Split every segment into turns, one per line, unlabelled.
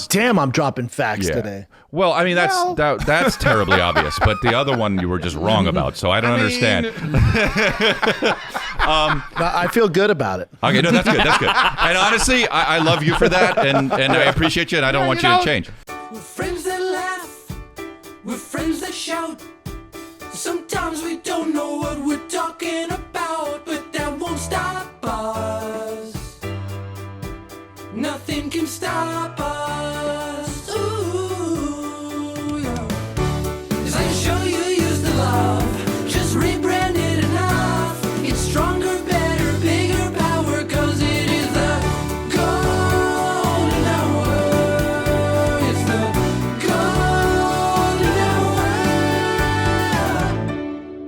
damn, I'm dropping facts today.
Well, I mean, that's terribly obvious, but the other one you were just wrong about, so I don't understand.
I feel good about it.
Okay, no, that's good. That's good. And honestly, I love you for that, and I appreciate you, and I don't want you to change.
We're friends that laugh. We're friends that shout. Sometimes we don't know what we're talking about, but that won't stop us. Nothing can stop us. Ooh, yeah. 'Cause I'm sure you use the love. Just rebrand it enough. It's stronger, better, bigger power, 'cause it is the golden hour. It's the golden hour.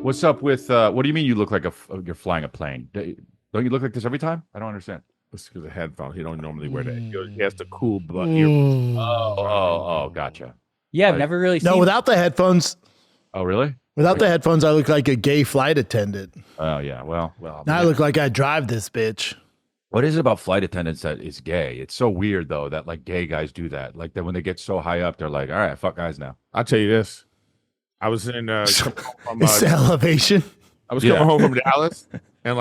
What's up with, what do you mean you look like you're flying a plane? Don't you look like this every time? I don't understand.
It's because of headphones. He don't normally wear that. He has the cool butt
Oh, gotcha.
Yeah, I've never really seen.
No, without the headphones.
Oh, really?
Without the headphones, I look like a gay flight attendant.
Oh, yeah. Well.
Now I look like I drive this bitch.
What is it about flight attendants that is gay? It's so weird, though, that like gay guys do that. Like that when they get so high up, they're like, all right, fuck guys now.
I'll tell you this. I was in
It's elevation.
I was coming home from Dallas, and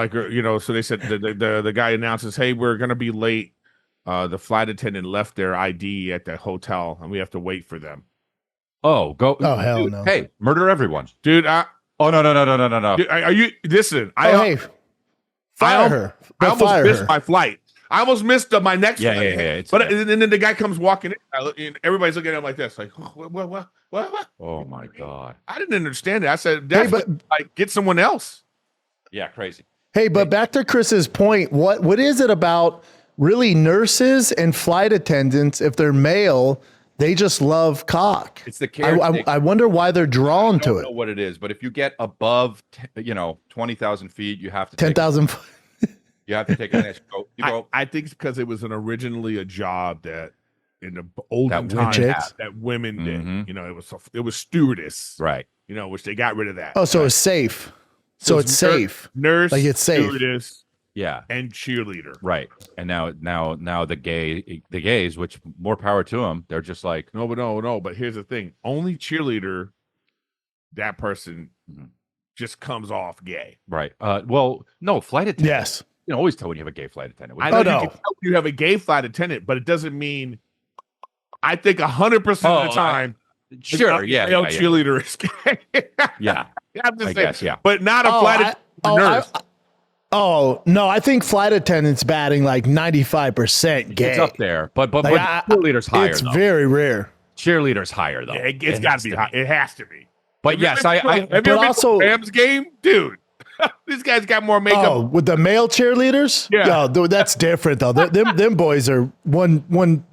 so they said the guy announces, "Hey, we're gonna be late." The flight attendant left their ID at the hotel, and we have to wait for them.
Oh, go!
Oh, hell
dude,
no!
Hey, murder everyone,
dude!
Oh no!
Dude, are you listen?
Fire her!
I almost missed my flight. I almost missed my next flight.
Yeah.
But and then the guy comes walking in, and everybody's looking at him like this, like, what?
Oh my god!
I didn't understand it. I said, get someone else.
Yeah, crazy.
Hey, but back to Chris's point, what is it about really nurses and flight attendants, if they're male, they just love cock?
It's the care.
I wonder why they're drawn to it.
I don't know what it is, but if you get above, 20,000 feet, you have to
10,000.
You have to take a nice go.
I think it's because it was originally a job that in the olden times that women did. It was stewardess,
right?
Which they got rid of that.
Oh, so it's safe. So it's safe.
Nurse,
like it's safe.
Stewardess,
yeah,
and cheerleader,
right? And now the gays, which more power to them. They're just like
no. But here's the thing: only cheerleader, that person just comes off gay,
right? Well, no, flight attendant.
Yes.
You always tell when you have a gay flight attendant.
I know you can tell you have a gay flight attendant, but it doesn't mean. I think 100% of the time, cheerleader is gay.
Yeah,
I'm just saying,
guess, yeah,
but not a flight nurse.
No, I think flight attendants batting like 95% gay.
It's up there, but cheerleaders higher.
It's very rare.
Cheerleaders higher though.
Yeah, it's got to be high. It has to be.
But yes, have you ever
been to a Rams game, dude? This guy's got more makeup.
Oh, with the male cheerleaders?
Yeah.
No, that's different though. them boys are one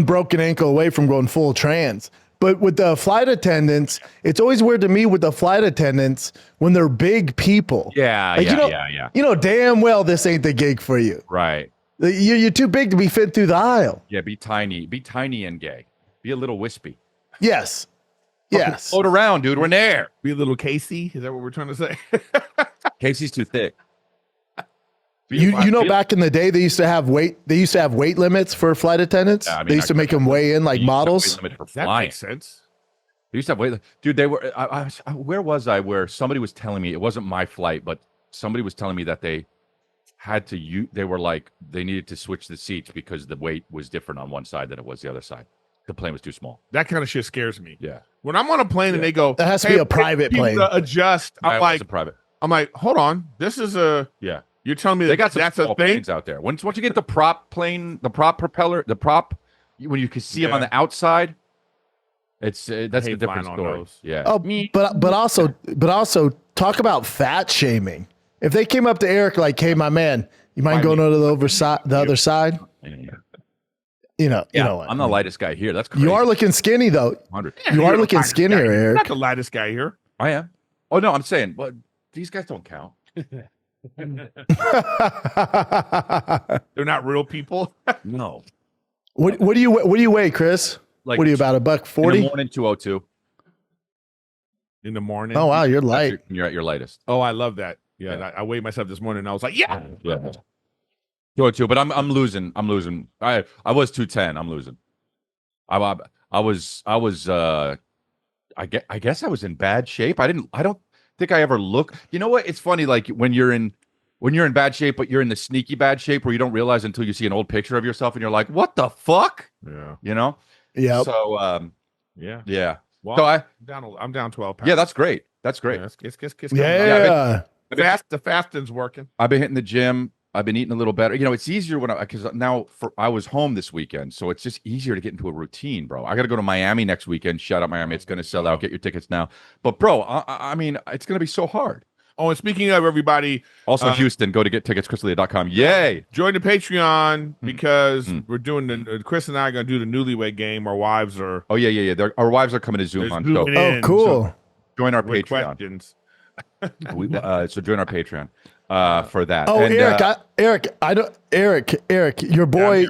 broken ankle away from going full trans. But with the flight attendants, it's always weird to me with the flight attendants when they're big people.
Yeah,
yeah. You know damn well this ain't the gig for you.
Right.
You're too big to be fit through the aisle.
Yeah, be tiny and gay. Be a little wispy.
Yes. Yes.
Float around, dude. We're in there.
Be a little Casey. Is that what we're trying to say?
Casey's too thick.
Back in the day, they used to have weight limits for flight attendants. Yeah, they used to make them weigh in like models.
That makes sense.
They used to have weight. Dude, they were. Where was I? Where somebody was telling me it wasn't my flight, but somebody was telling me that they had to. They were like they needed to switch the seats because the weight was different on one side than it was the other side. The plane was too small.
That kind of shit scares me.
Yeah.
When I'm on a plane and they go,
that has to be a private plane.
Adjust. I'm like,
private.
I'm like, hold on. This is a You're telling me
they got
that's a thing
out there. Once you get the prop plane, the prop propeller, when you can see them on the outside, that's a different story. Yeah.
Oh, but also talk about fat shaming. If they came up to Eric like, "Hey, my man, you mind going over the other side?" You know,
I'm the lightest guy here. That's crazy.
You are looking skinny though.
100.
You are looking skinnier, Eric.
You're not the lightest guy here.
I am. Oh no, I'm saying, but these guys don't count.
They're not real people.
No.
What do you weigh, Chris? Like, what are you about $140?
In the morning, 202.
In the morning.
Oh wow, you're light.
You're at your lightest.
Oh, I love that. Yeah. I weighed myself this morning and I was like, yeah.
202, but I'm losing. I was 210. I'm losing. I was I guess I was in bad shape. I don't think I ever look. You know what? It's funny, like when you're in bad shape, but you're in the sneaky bad shape where you don't realize until you see an old picture of yourself and you're like, what the fuck?
Yeah.
You know?
Yeah.
So
Yeah. Well,
so
I'm down 12 pounds.
yeah, that's great. That's great.
Yeah, it's
Yeah.
the fasting's working.
I've been hitting the gym. I've been eating a little better. You know, it's easier because now I was home this weekend, so it's just easier to get into a routine, bro. I got to go to Miami next weekend. Shout out Miami. It's going to sell out. Get your tickets now. But bro, I mean, it's going to be so hard.
Oh, and speaking of everybody,
Also, Houston, go to gettickets.chrisleah.com. Yay.
join the Patreon because we're doing Chris and I are going to do the newlywed game. Our wives are.
Oh, yeah. Our wives are coming to Zoom on. So
Oh, cool.
So
join our
with
Patreon.
questions.
So join our Patreon for that.
Oh,
And,
Eric, your boy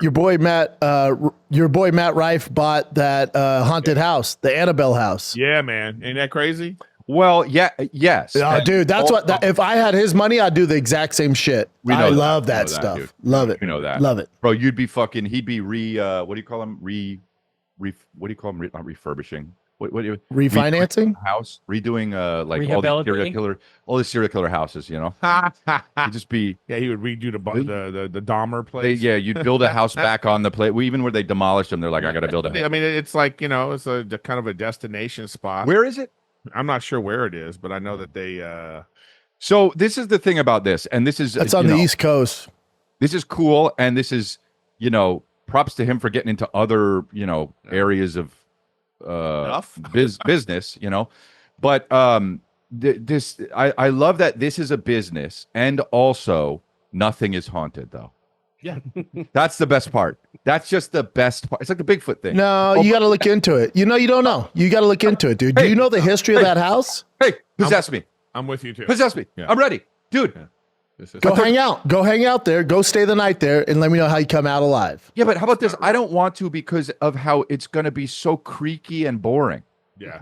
Matt Rife bought that haunted house, the Annabelle house.
Yeah, man. Ain't that crazy?
well, yes.
Oh,
And
dude, that's
all-
if I had his money, I'd do the exact same shit.
We know
I
that.
love
We know
that
that,
stuff.
dude.
Love it.
You know that.
Love it.
Bro, he'd be what do you call him? What do you call him? Not refurbishing. What do you
Refinancing?
house? Redoing like
Rehabilitating?
all the serial killer houses, you know? He'd just be
Yeah, he would redo the Dahmer place.
you'd build a house back on the place. Even where they demolished them, they're like, I gotta build a
I mean, it's like, it's a kind of a destination spot.
Where is it?
I'm not sure where it is, but I know that they
So this is the thing about this, and this is
That's on the East Coast.
This is cool, and this is props to him for getting into other areas of business, but I love that this is a business, and also nothing is haunted though.
Yeah.
That's the best part. That's just the best part. It's like the Bigfoot thing.
No, you got to look into it. You don't know. You got to look into it, dude. Do you know the history of that house?
Hey, possess me.
I'm with you too.
Possess me.
Yeah.
I'm ready. Dude.
Yeah. This is
Go hang out. Go hang out there. Go stay the night there and let me know how you come out alive.
Yeah, but how about this? I don't want to because of how it's going to be so creaky and boring.
yeah.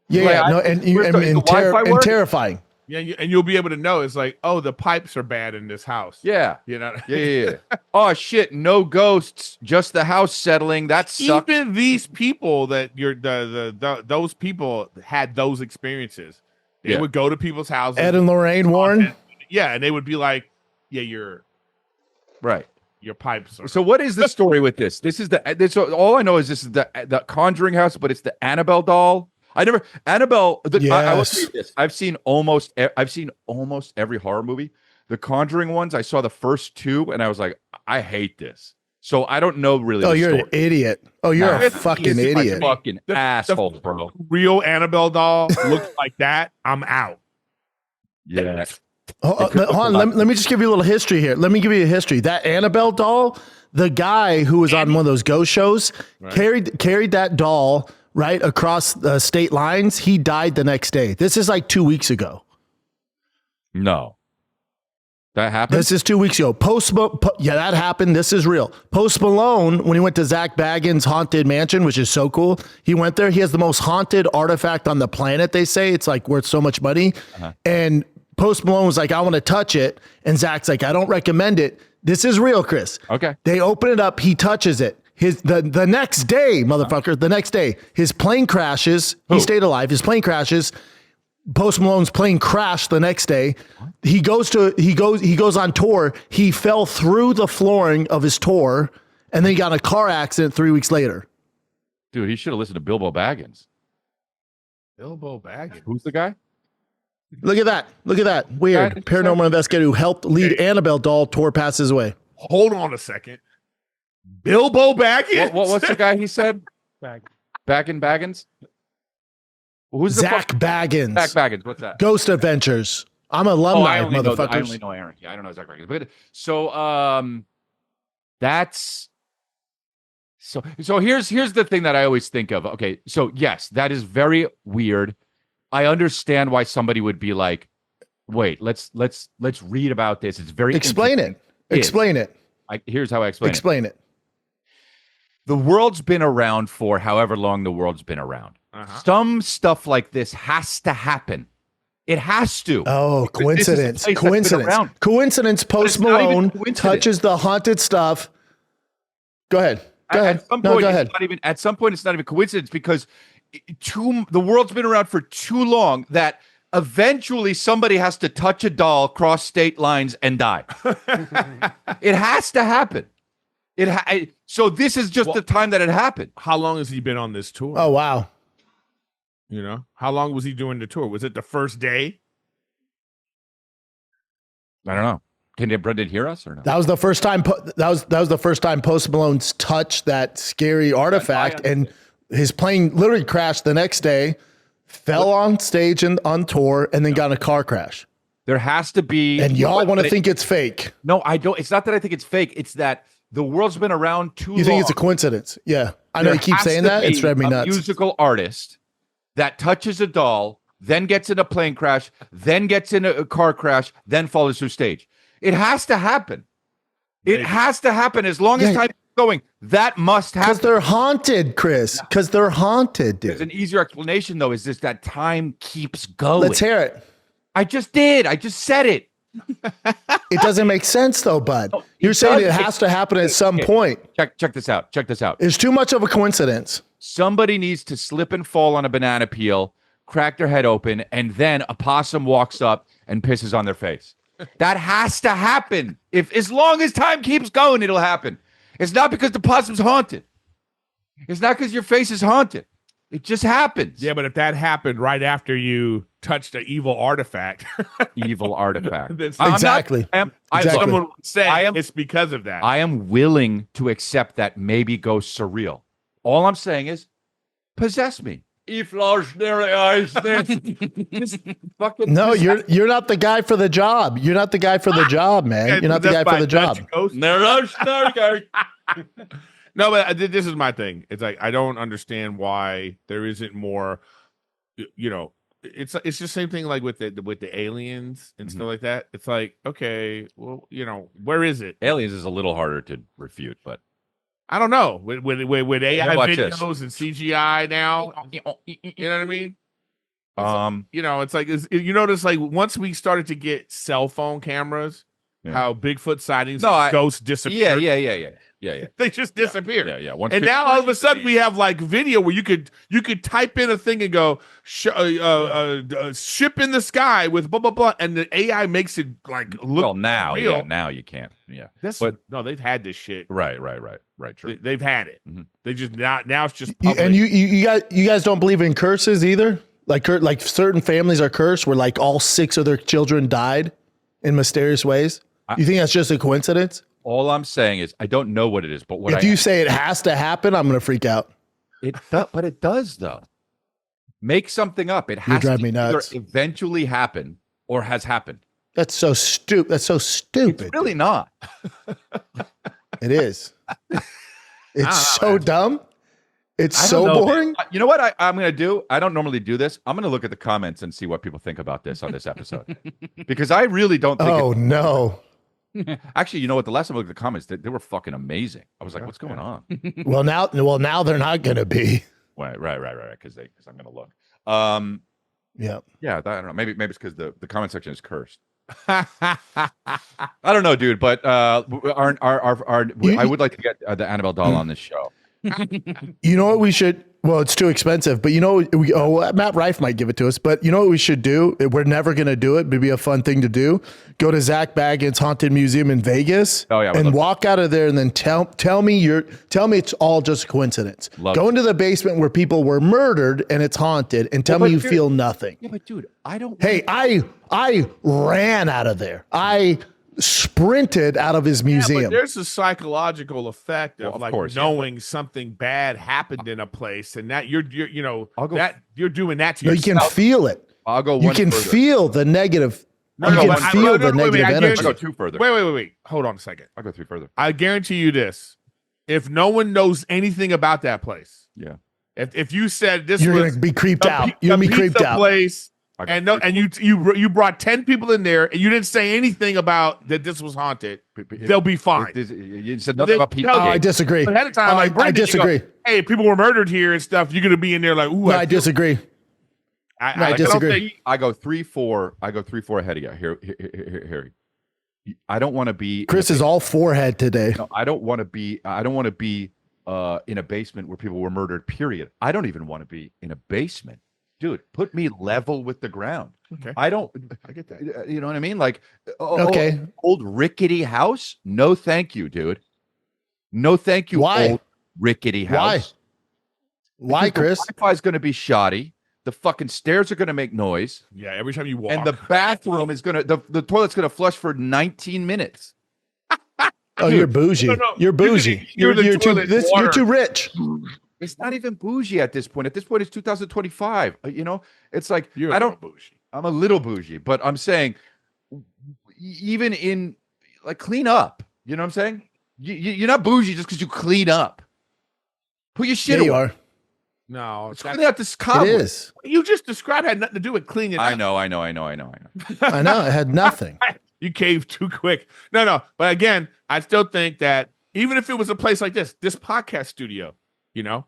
Yeah,
Like,
yeah. No,
where's the Wi-Fi
and
work?
terrifying.
Yeah, and you'll be able to know. It's like, oh, the pipes are bad in this house.
Yeah.
You know.
Yeah. Oh shit! No ghosts, just the house settling. That sucks.
Even these people that those people had those experiences. They
Yeah.
would go to people's houses.
Ed and Lorraine Warren.
Yeah, and they would be like, yeah, your
Right.
pipes are.
So what is the story with this? This is all I know is this is the Conjuring house, but it's the Annabelle doll. Annabelle. I will say this. I've seen almost every horror movie. The Conjuring ones, I saw the first two, and I was like, I hate this. So I don't know really.
Oh,
the
you're
story.
an idiot. Oh, you're
Nah.
a fucking idiot.
Fucking asshole, bro.
Real Annabelle doll looks like that. I'm out.
Yeah.
Hold on. Let me just give you a little history here. Let me give you a history. That Annabelle doll, the guy who was on one of those ghost shows carried that doll right across the state lines. He died the next day. This is like 2 weeks ago.
No. That happened?
This is 2 weeks ago. Yeah, that happened. This is real. Post Malone, when he went to Zach Bagans' haunted mansion, which is so cool, he went there. He has the most haunted artifact on the planet, they say. It's like worth so much money. And Post Malone was like, I want to touch it. And Zach's like, I don't recommend it. This is real, Chris.
Okay.
They open it up. He touches it. The next day, motherfucker, the next day, his plane crashes. He stayed alive. His plane crashes. Post Malone's plane crashed the next day. He goes on tour. He fell through the flooring of his tour, and then he got in a car accident 3 weeks later.
Dude, he should have listened to Bilbo Baggins.
Bilbo Baggins.
Who's the guy?
Look at that. Look at that. Weird. Paranormal investigator who helped lead Annabelle doll tour passes away.
Hold on a second. Bilbo Baggins.
What's the guy he said? Baggins? Who's the
Zach Bagans.
Zach Baggins. What's that?
Ghost Adventures. I'm alumni, motherfuckers.
I only know Aaron. Yeah, I don't know Zach Baggins. But so that's so here's the thing that I always think of. Okay, so yes, that is very weird. I understand why somebody would be like, wait, let's read about this. It's very
Explain it. Explain it.
Here's how I explain it.
Explain it.
The world's been around for however long the world's been around. Some stuff like this has to happen. It has to.
Oh, coincidence. Coincidence. Post
it's not even
Malone
coincidence.
touches the haunted stuff. Go ahead. Go ahead.
At some
No,
point,
go ahead.
it's not even. At some point, it's not even coincidence because the world's been around for too long that eventually somebody has to touch a doll, cross state lines, and die. It has to happen. So this is just the time that it happened.
How long has he been on this tour?
Oh wow.
You know, how long was he doing the tour? Was it the first day?
I don't know. Can Brendan hear us or no?
That was the first time. That was the first time Post Malone's touched that scary artifact, and his plane literally crashed the next day, fell on stage and on tour, and then got in a car crash.
There has to be.
And y'all want to think it's fake?
No, I don't. It's not that I think it's fake. It's that the world's been around too long.
You think it's a coincidence? Yeah, I know you keep saying that. It's driving me nuts.
Musical artist that touches a doll, then gets in a plane crash, then gets in a car crash, then follows through stage. It has to happen. It has to happen as long as time is going. That must happen.
Because they're haunted, Chris. Because they're haunted, dude.
There's an easier explanation, though, is just that time keeps going.
Let's hear it.
I just did. I just said it.
It doesn't make sense, though, bud. You're saying it has to happen at some point.
Check this out. Check this out.
It's too much of a coincidence.
Somebody needs to slip and fall on a banana peel, crack their head open, and then a possum walks up and pisses on their face. That has to happen. As long as time keeps going, it'll happen. It's not because the possum's haunted. It's not because your face is haunted. It just happens.
Yeah, but if that happened right after you touched an evil artifact,
Exactly.
Someone would say
am,
it's because of that.
I am willing to accept that maybe go surreal. All I'm saying is, possess me.
No, you're not the guy for the job. You're not the guy for the job, man. You're not the guy for the job.
No, but this is my thing. It's like I don't understand why there isn't more. You know, it's just the same thing like with the aliens and stuff like that. It's like, okay, well, you know, where is it?
Aliens is a little harder to refute, but
I don't know. With AI
watch
videos and CGI now, you know what I mean? You know, it's like you notice like once we started to get cell phone cameras, how Bigfoot sightings, ghosts disappear.
Yeah.
They just disappear.
Yeah.
And now all of a sudden we have like video where you could type in a thing and go ship in the sky with blah blah blah, and the AI makes it like look.
Well, now,
real.
now you can't. Yeah,
no, they've had this shit.
Right. True.
They've had it.
Mm-hmm.
They just now it's just public.
And you guys don't believe in curses either? Like certain families are cursed where like all 6 of their children died in mysterious ways. You think that's just a coincidence?
All I'm saying is I don't know what it is, but
if you say it has to happen, I'm going to freak out.
But it does though. Make something up. It has to either eventually happen or has happened.
That's so stupid. That's so stupid.
It's really not.
It is. It's so dumb. It's so boring.
You know what I'm going to do? I don't normally do this. I'm going to look at the comments and see what people think about this on this episode. Because I really don't think
no.
Actually, you know what? The last time I looked at the comments, they were fucking amazing. I was like, what's going on?
Well, now they're not going to be.
Right. Because I'm going to look.
Yeah.
I don't know. Maybe it's because the comment section is cursed. I don't know, dude. But I would like to get the Annabelle doll on this show.
You know what we should? Well, it's too expensive, but you know, Matt Rife might give it to us, but you know what we should do? We're never going to do it, but it'd be a fun thing to do. Go to Zach Bagans Haunted Museum in Vegas and walk out of there and then tell me it's all just a coincidence. Go into the basement where people were murdered and it's haunted and tell me you feel nothing.
Yeah, but dude, I don't.
Hey, I ran out of there. I sprinted out of his museum.
But there's a psychological effect of knowing something bad happened in a place, and that you're you're doing that to yourself.
You can feel it.
I'll go.
You can feel the negative. You can feel the negative energy.
I'll go 2 further.
Wait. Hold on a second.
I'll go 3 further.
I guarantee you this: if no one knows anything about that place, if you said this,
you're gonna be creeped out. You're gonna be creeped out.
Place. And you brought 10 people in there and you didn't say anything about that this was haunted. They'll be fine.
You said nothing about people.
I disagree.
Ahead of time,
I disagree.
Hey, people were murdered here and stuff. You're gonna be in there like, ooh.
I disagree.
I
disagree.
I go 3-4. I go 3-4 ahead of you. Here. I don't want to be.
Chris is all forehead today.
No, I don't want to be in a basement where people were murdered, period. I don't even want to be in a basement. Dude, put me level with the ground.
Okay.
I
get that.
You know what I mean? Like,
Okay.
Old rickety house? No, thank you, dude. No, thank you.
Why?
Old rickety house.
Why, Chris?
The Wi-Fi is going to be shoddy. The fucking stairs are going to make noise.
Yeah, every time you walk.
And the bathroom is going to, the toilet's going to flush for 19 minutes.
Oh, you're bougie.
No.
You're bougie.
You're the
You're
toilet water.
you're too rich.
It's not even bougie at this point. At this point, it's 2025. You know, it's like,
You're
I don't,
bougie.
I'm a little bougie, but I'm saying, even in, like, clean up. You know what I'm saying? You're not bougie just because you clean up. Put your shit
Yeah, you
away.
are.
No,
It's cleaning out this cobweb.
It is.
you just described had nothing to do with cleaning.
I
up.
know.
I know. It had nothing.
You caved too quick. No. But again, I still think that even if it was a place like this podcast studio, you know,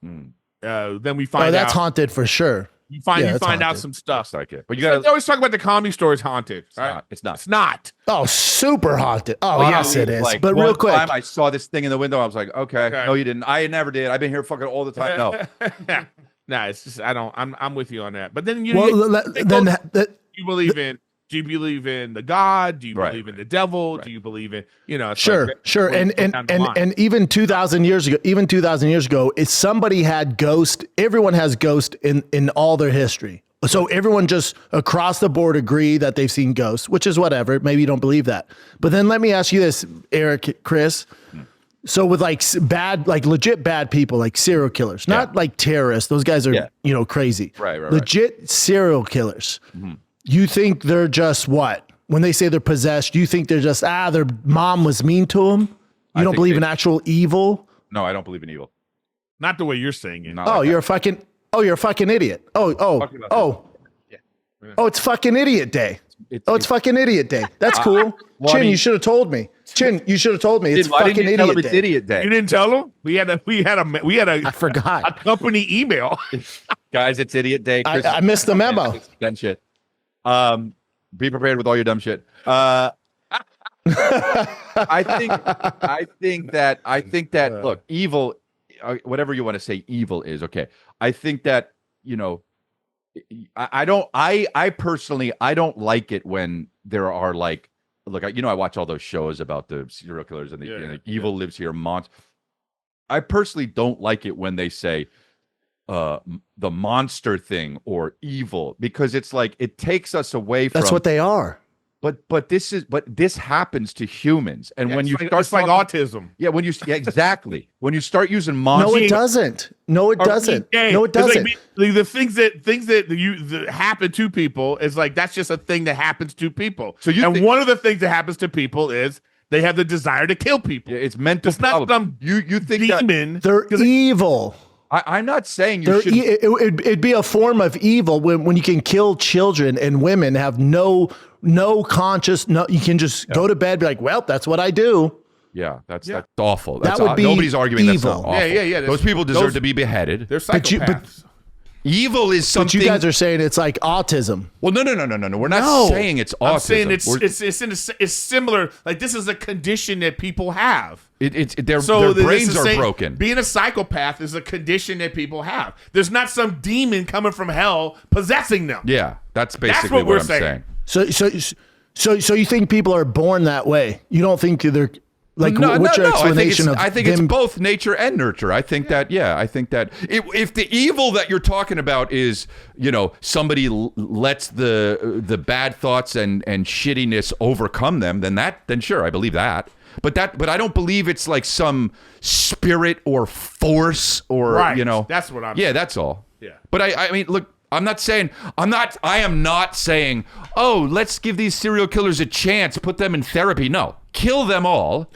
then we find
Oh, that's
out.
haunted for sure.
You find
that's
out
haunted.
some stuff.
It's like it. But you
They
got
always talk about the comedy store is haunted. Right?
It's not.
It's not.
Oh, super haunted. Oh, yes, it is.
Like,
but
one
real quick,
time I saw this thing in the window. I was like, okay.
Okay.
No, you didn't. I never did. I've been here fucking all the time. No.
Nah, it's just I'm with you on that. But then you you believe in. Do you believe in the God? Do you
Right.
believe in the devil? Do you believe in it's
sure,
like,
sure.
when
And
you go down the line.
even 2,000 years ago, if somebody had ghost, everyone has ghost in all their history. So everyone just across the board agree that they've seen ghosts, which is whatever. Maybe you don't believe that. But then let me ask you this, Eric, Chris. So with like legit bad people, like serial killers, not like terrorists. Those guys are, crazy.
Right.
Legit serial killers. You think they're just what? When they say they're possessed, you think they're just, their mom was mean to them? You don't believe in actual evil?
No, I don't believe in evil.
Not the way you're saying it.
Not
Oh,
like
you're a fucking idiot. It's fucking idiot day. It's fucking idiot day. That's cool.
Well,
Chin,
I mean-
you should have told me. Chin, you should have told me. It's
Why
fucking
didn't you tell him
idiot
it's
day.
idiot day?
You didn't tell them? We had
I
a
forgot.
company email.
Guys, it's idiot day. Chris
I missed the memo.
Dumb shit. Be prepared with all your dumb shit. I think that look, evil, whatever you want to say evil is, okay. I think that, I personally, I don't like it when there are like, look, I watch all those shows about the serial killers and the evil lives here, monster. I personally don't like it when they say the monster thing or evil, because it's like it takes us away from.
That's what they are.
But this happens to humans, and when you start,
it's like autism.
yeah, exactly. When you start using monster,
No, it doesn't. No, it doesn't. No, it
It's like
doesn't.
the things that happen to people is like that's just a thing that happens to people.
So you
and
think-
one of the things that happens to people is they have the desire to kill people.
it's mental.
It's not
problem.
some
You think that
demon.
They're evil.
I'm not saying you
They're
should.
it'd be a form of evil when you can kill children and women, have no conscious, you can just go to bed, be like, well, that's what I do.
Yeah, that's awful. That's
would be
nobody's arguing that's
evil.
not awful.
Yeah.
Those people deserve to be beheaded.
They're
But you-
psychopaths.
Evil is
But
something.
you guys are saying it's like autism.
well, no. We're not saying it's autism.
I'm saying
We're-
it's similar. Like this is a condition that people have.
their
So
brains are broken.
Being a psychopath is a condition that people have. There's not some demon coming from hell possessing them.
Yeah, that's basically
what we're
I'm
saying.
saying.
So you think people are born that way? You don't think they're like? What's your explanation of?
I think
them?
it's both nature and nurture. I think that. Yeah, I think that if the evil that you're talking about is, somebody lets the bad thoughts and shittiness overcome them, then sure, I believe that. But I don't believe it's like some spirit or force or
Right. That's what I'm
Yeah,
saying.
that's all.
Yeah.
But I mean, look, I am not saying, oh, let's give these serial killers a chance, put them in therapy. No, kill them all,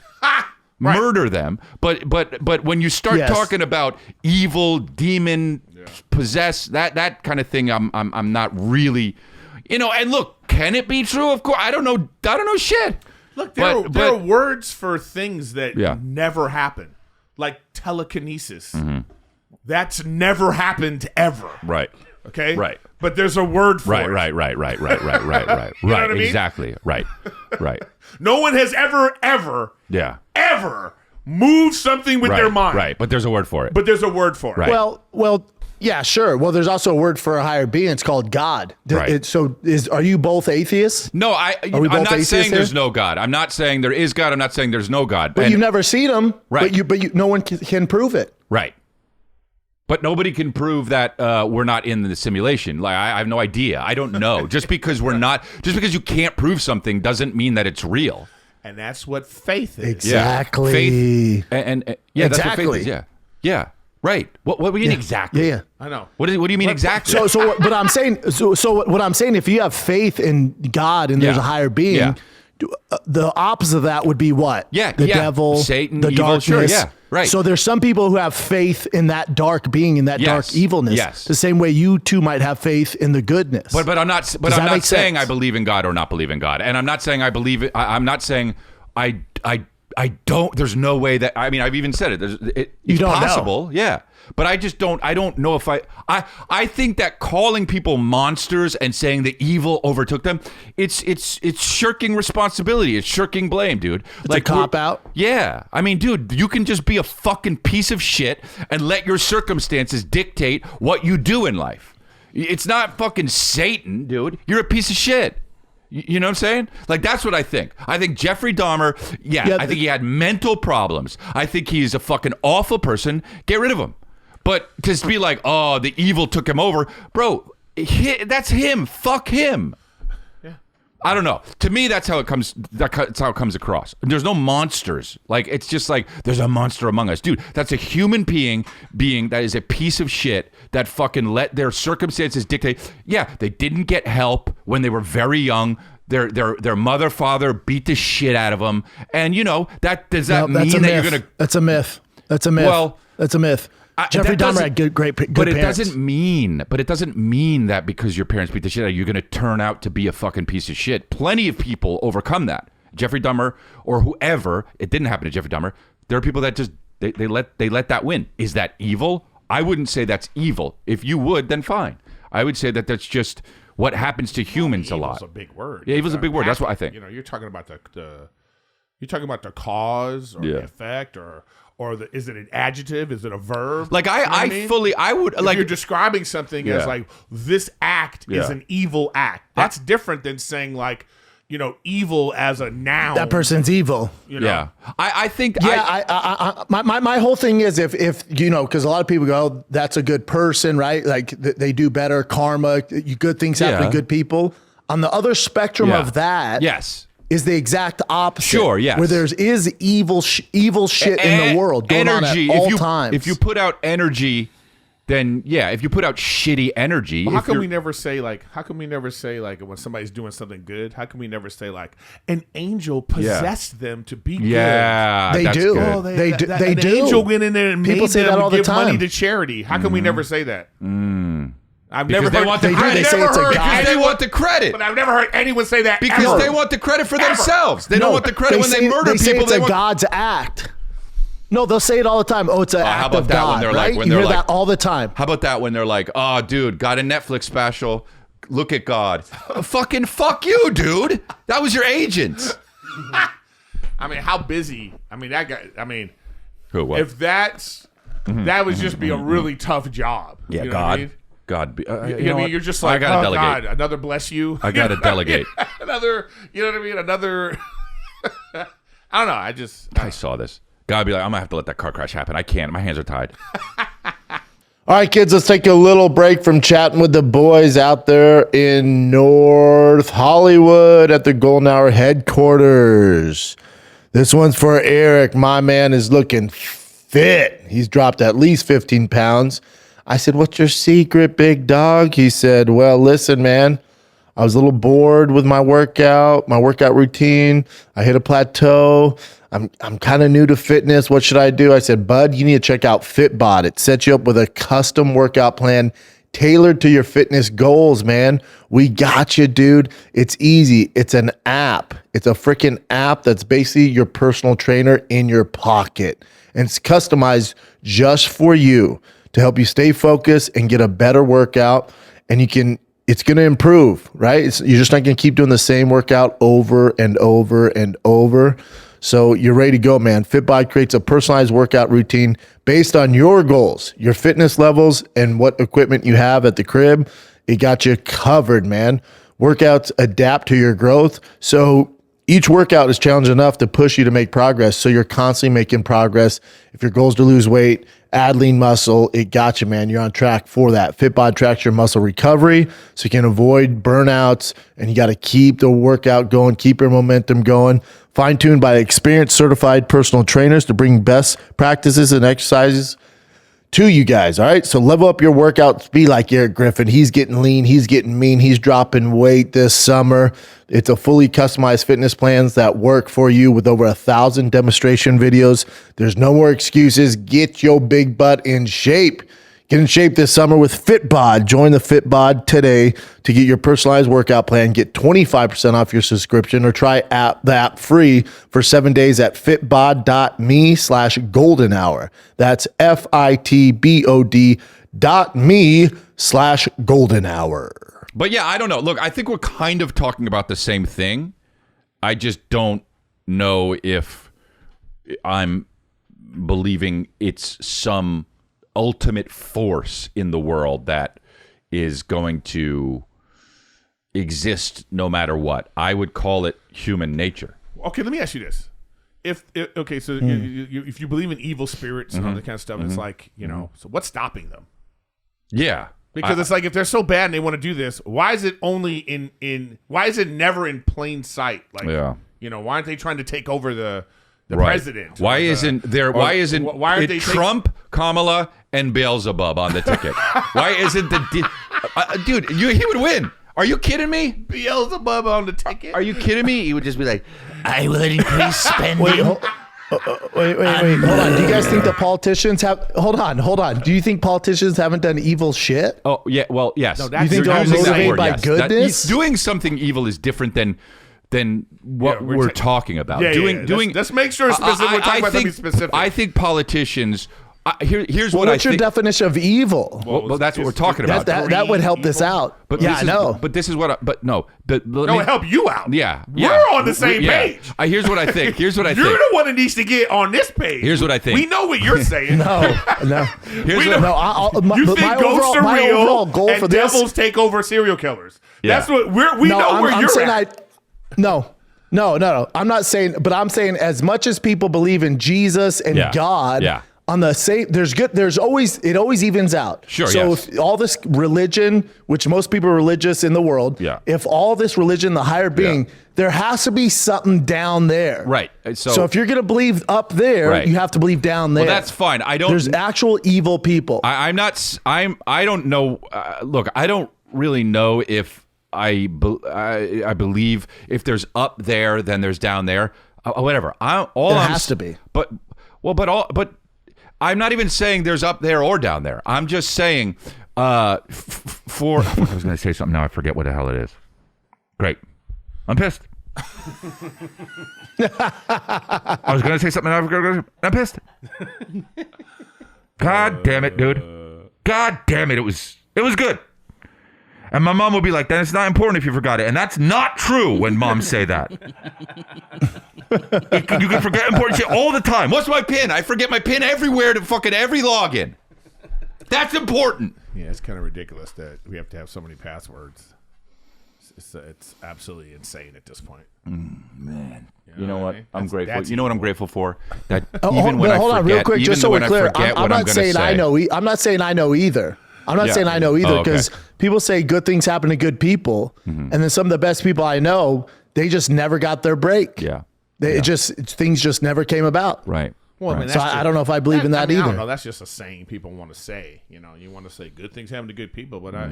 murder them. But when you start talking about evil, demon, possess, that kind of thing, I'm not really, and look, can it be true? Of course, I don't know shit.
Look, there are words for things that never happen, like telekinesis.
Mm-hmm.
That's never happened ever.
Right.
Okay.
Right.
But there's a word for it.
Right.
know what I mean?
Exactly. Right.
No one has ever
Yeah.
move something with their mind.
Right, but there's a word for it.
But there's a word for it.
Right.
Well, yeah, sure. Well, there's also a word for a higher being. It's called God.
Right.
Are you both atheists?
No, I'm not saying there's no God. I'm not saying there is God. I'm not saying there's no God.
But you've never seen him.
Right.
But no one can prove it.
Right. But nobody can prove that we're not in the simulation. Like I have no idea. I don't know. Just because you can't prove something doesn't mean that it's real.
And that's what faith is.
Exactly.
Faith and yeah,
exactly.
That's what faith is. Yeah. Right. What do you mean exactly?
Yeah.
I know.
What do you mean exactly?
So what I'm saying, what I'm saying, if you have faith in God and there's a higher being, the opposite of that would be what?
Yeah.
The devil,
Satan,
the
evil,
darkness.
sure, yeah. Right.
So there's some people who have faith in that dark being, in that dark evilness.
Yes.
The same way you too might have faith in the goodness.
But I'm not saying I believe in God or not believe in God. And I'm not saying I believe it. I'm not saying I don't. There's no way that. I mean, I've even said it. It's possible. Yeah. But I just don't. I don't know if I think that calling people monsters and saying the evil overtook them, it's shirking responsibility. It's shirking blame, dude.
It's a cop out.
Yeah. I mean, dude, you can just be a fucking piece of shit and let your circumstances dictate what you do in life. It's not fucking Satan, dude. You're a piece of shit. You know what I'm saying? Like, that's what I think. I think Jeffrey Dahmer, I think he had mental problems. I think he's a fucking awful person. Get rid of him. But to be like, oh, the evil took him over. Bro, that's him. Fuck him. Yeah. I don't know. To me, that's how it comes. That's how it comes across. There's no monsters. Like, it's just like, there's a monster among us. Dude, that's a human being that is a piece of shit that fucking let their circumstances dictate. Yeah, they didn't get help when they were very young. Their mother, father beat the shit out of them. And, does that mean that you're going to...
That's a myth. That's a myth.
Well,
that's a myth. Jeffrey Dahmer had good
but it
parents.
doesn't mean that because your parents beat the shit out of you, you're going to turn out to be a fucking piece of shit. Plenty of people overcome that. Jeffrey Dahmer or whoever, it didn't happen to Jeffrey Dahmer. There are people that just they let that win. Is that evil? I wouldn't say that's evil. If you would, then fine. I would say that that's just what happens to humans a lot.
Evil's a big word.
Yeah, evil's a big word. That's what I think.
You're talking about the cause or the effect or is it an adjective? Is it a verb?
Like I would
if
like
you're describing something as like this act is an evil act. That's different than saying like, evil as a noun.
That person's evil.
Yeah. I think
my whole thing is if because a lot of people go, oh, that's a good person, right? Like they do better, karma, good things happen to good people. On the other spectrum of that, is the exact opposite.
Sure, yes.
Where there's evil shit in the world going
energy,
on at all times.
If you put out energy, then if you put out shitty energy.
Well, how come we never say like when somebody's doing something good, how can we never say like an angel possessed them to be good?
Yeah,
they do.
Oh,
they do.
An angel went in there and
people
made
say
them
that all the
give
time.
money to charity. How can we never say that? I've
because
never
heard,
they say it's a
because they want the credit.
But I've never heard anyone say that
because
ever.
they want the credit for themselves. They don't want the credit when they murder
people.
They
say it's a God's act. No, they'll say it all the time. Oh, it's an act of God, right? You hear that all the time.
How about that when they're like, oh, dude, got a Netflix special. Look at God. Fucking fuck you, dude. That was your agent.
I mean, how busy? I mean, that guy,
who, what?
If that would just be a really tough job.
Yeah,
you know
God.
What I mean?
God,
you're just like,
I gotta delegate.
God, another bless you.
I gotta delegate.
Another, you know what I mean? Another, I don't know.
I saw this. God be like, I'm gonna have to let that car crash happen. I can't. My hands are tied.
All right, kids, let's take a little break from chatting with the boys out there in North Hollywood at the Golden Hour headquarters. This one's for Erik. My man is looking fit. He's dropped at least 15 pounds. I said, what's your secret, big dog? He said, well, listen, man, I was a little bored with my workout routine. I hit a plateau. I'm kind of new to fitness. What should I do? I said, bud, you need to check out FitBod. It sets you up with a custom workout plan tailored to your fitness goals, man. We got you, dude. It's easy. It's an app. It's a freaking app that's basically your personal trainer in your pocket. And it's customized just for you to help you stay focused and get a better workout. And it's going to improve, right? You're just not going to keep doing the same workout over and over and over. So you're ready to go, man. FitBod creates a personalized workout routine based on your goals, your fitness levels, and what equipment you have at the crib. It got you covered, man. Workouts adapt to your growth. So each workout is challenge enough to push you to make progress. So you're constantly making progress. If your goal is to lose weight, add lean muscle, it got you, man. You're on track for that. FitBod tracks your muscle recovery so you can avoid burnouts, and you got to keep the workout going, keep your momentum going. Fine-tuned by experienced certified personal trainers to bring best practices and exercises to you guys. All right. So level up your workouts. Be like Erik Griffin. He's getting lean. He's getting mean. He's dropping weight this summer. It's a fully customized fitness plans that work for you with over 1,000 demonstration videos. There's no more excuses. Get your big butt in shape. Get in shape this summer with FitBod. Join the FitBod today to get your personalized workout plan. Get 25% off your subscription or try the app free for 7 days at fitbod.me/golden hour. That's FITBOD.me/golden hour.
But yeah, I don't know. Look, I think we're kind of talking about the same thing. I just don't know if I'm believing it's some ultimate force in the world that is going to exist no matter what. I would call it human nature.
Okay, let me ask you this. If you believe in evil spirits and all that kind of stuff, it's like, so what's stopping them?
Yeah.
Because it's like, if they're so bad and they want to do this, why is it only why is it never in plain sight? Like, why aren't they trying to take over the president?
Why isn't Trump, Kamala, and Beelzebub on the ticket? Why isn't dude? He would win. Are you kidding me?
Beelzebub on the ticket?
Are you kidding me? He would just be like,
I will increase spending.
Wait. Hold on. Do you guys think the politicians have? Hold on. Do you think politicians haven't done evil shit?
oh yeah, well yes.
No,
You think they're all
Using that
motivated
word,
by
yes.
goodness?
Doing something evil is different than what we're talking about.
Let's make sure it's specific. We're talking about something specific.
I think politicians. Here's
Well,
what I
what's your
think.
definition of evil?
Well, that's what we're talking about.
That would help this out.
But
yeah, I know.
But this is what.
No, help you out.
Yeah,
we're on the same page.
Here's what I think. You're
the one that needs to get on this page.
Here's what I think.
We know what you're saying.
No.
You think ghosts are real
goal
and
for this,
devils take over serial killers.
Yeah.
That's what we know where you're at.
No. I'm not saying, but I'm saying as much as people believe in Jesus and God, on the same, it always evens out.
Sure.
So if all this religion, which most people are religious in the world, if all this religion, the higher being, there has to be something down there.
Right.
So if you're going to believe up there, you have to believe down there.
Well, that's fine.
There's actual evil people.
I don't know. Look, I don't really know if I believe if there's up there, then there's down there. Whatever.
There has to be.
But I'm not even saying there's up there or down there. I'm just saying I was going to say something now. I forget what the hell it is. Great. I'm pissed. I was going to say something. I'm pissed. God damn it, dude. God damn it. It was good. And my mom will be like, then it's not important if you forgot it. And that's not true when moms say that. You can forget important shit all the time. What's my PIN? I forget my PIN everywhere to fucking every login. That's important.
Yeah, it's kind of ridiculous that we have to have so many passwords. It's absolutely insane at this point.
Man. You know what?
I mean?
I'm grateful.
That's
You know what I'm grateful for? That
Hold on, real quick, just so we're clear. I'm not saying I know. I'm not saying I know either. I'm not saying I know either, because people say good things happen to good people, and then some of the best people I know, they just never got their break.
Yeah.
Things just never came about.
Right.
Well, I mean,
So I don't know if I believe in that either.
I don't know. That's just a saying people want to say. You want to say good things happen to good people, but I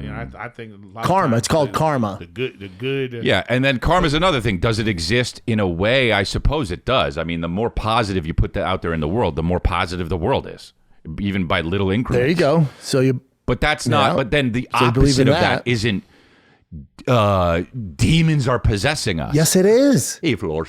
think a lot
Karma.
of
It's called karma.
The good.
Yeah, and then karma is another thing. Does it exist? In a way, I suppose it does. I mean, the more positive you put that out there in the world, the more positive the world is, even by little increments.
There you go.
But that's not.
Yeah.
But then the
So you believe
opposite
in
of that isn't demons are possessing us.
Yes, it is.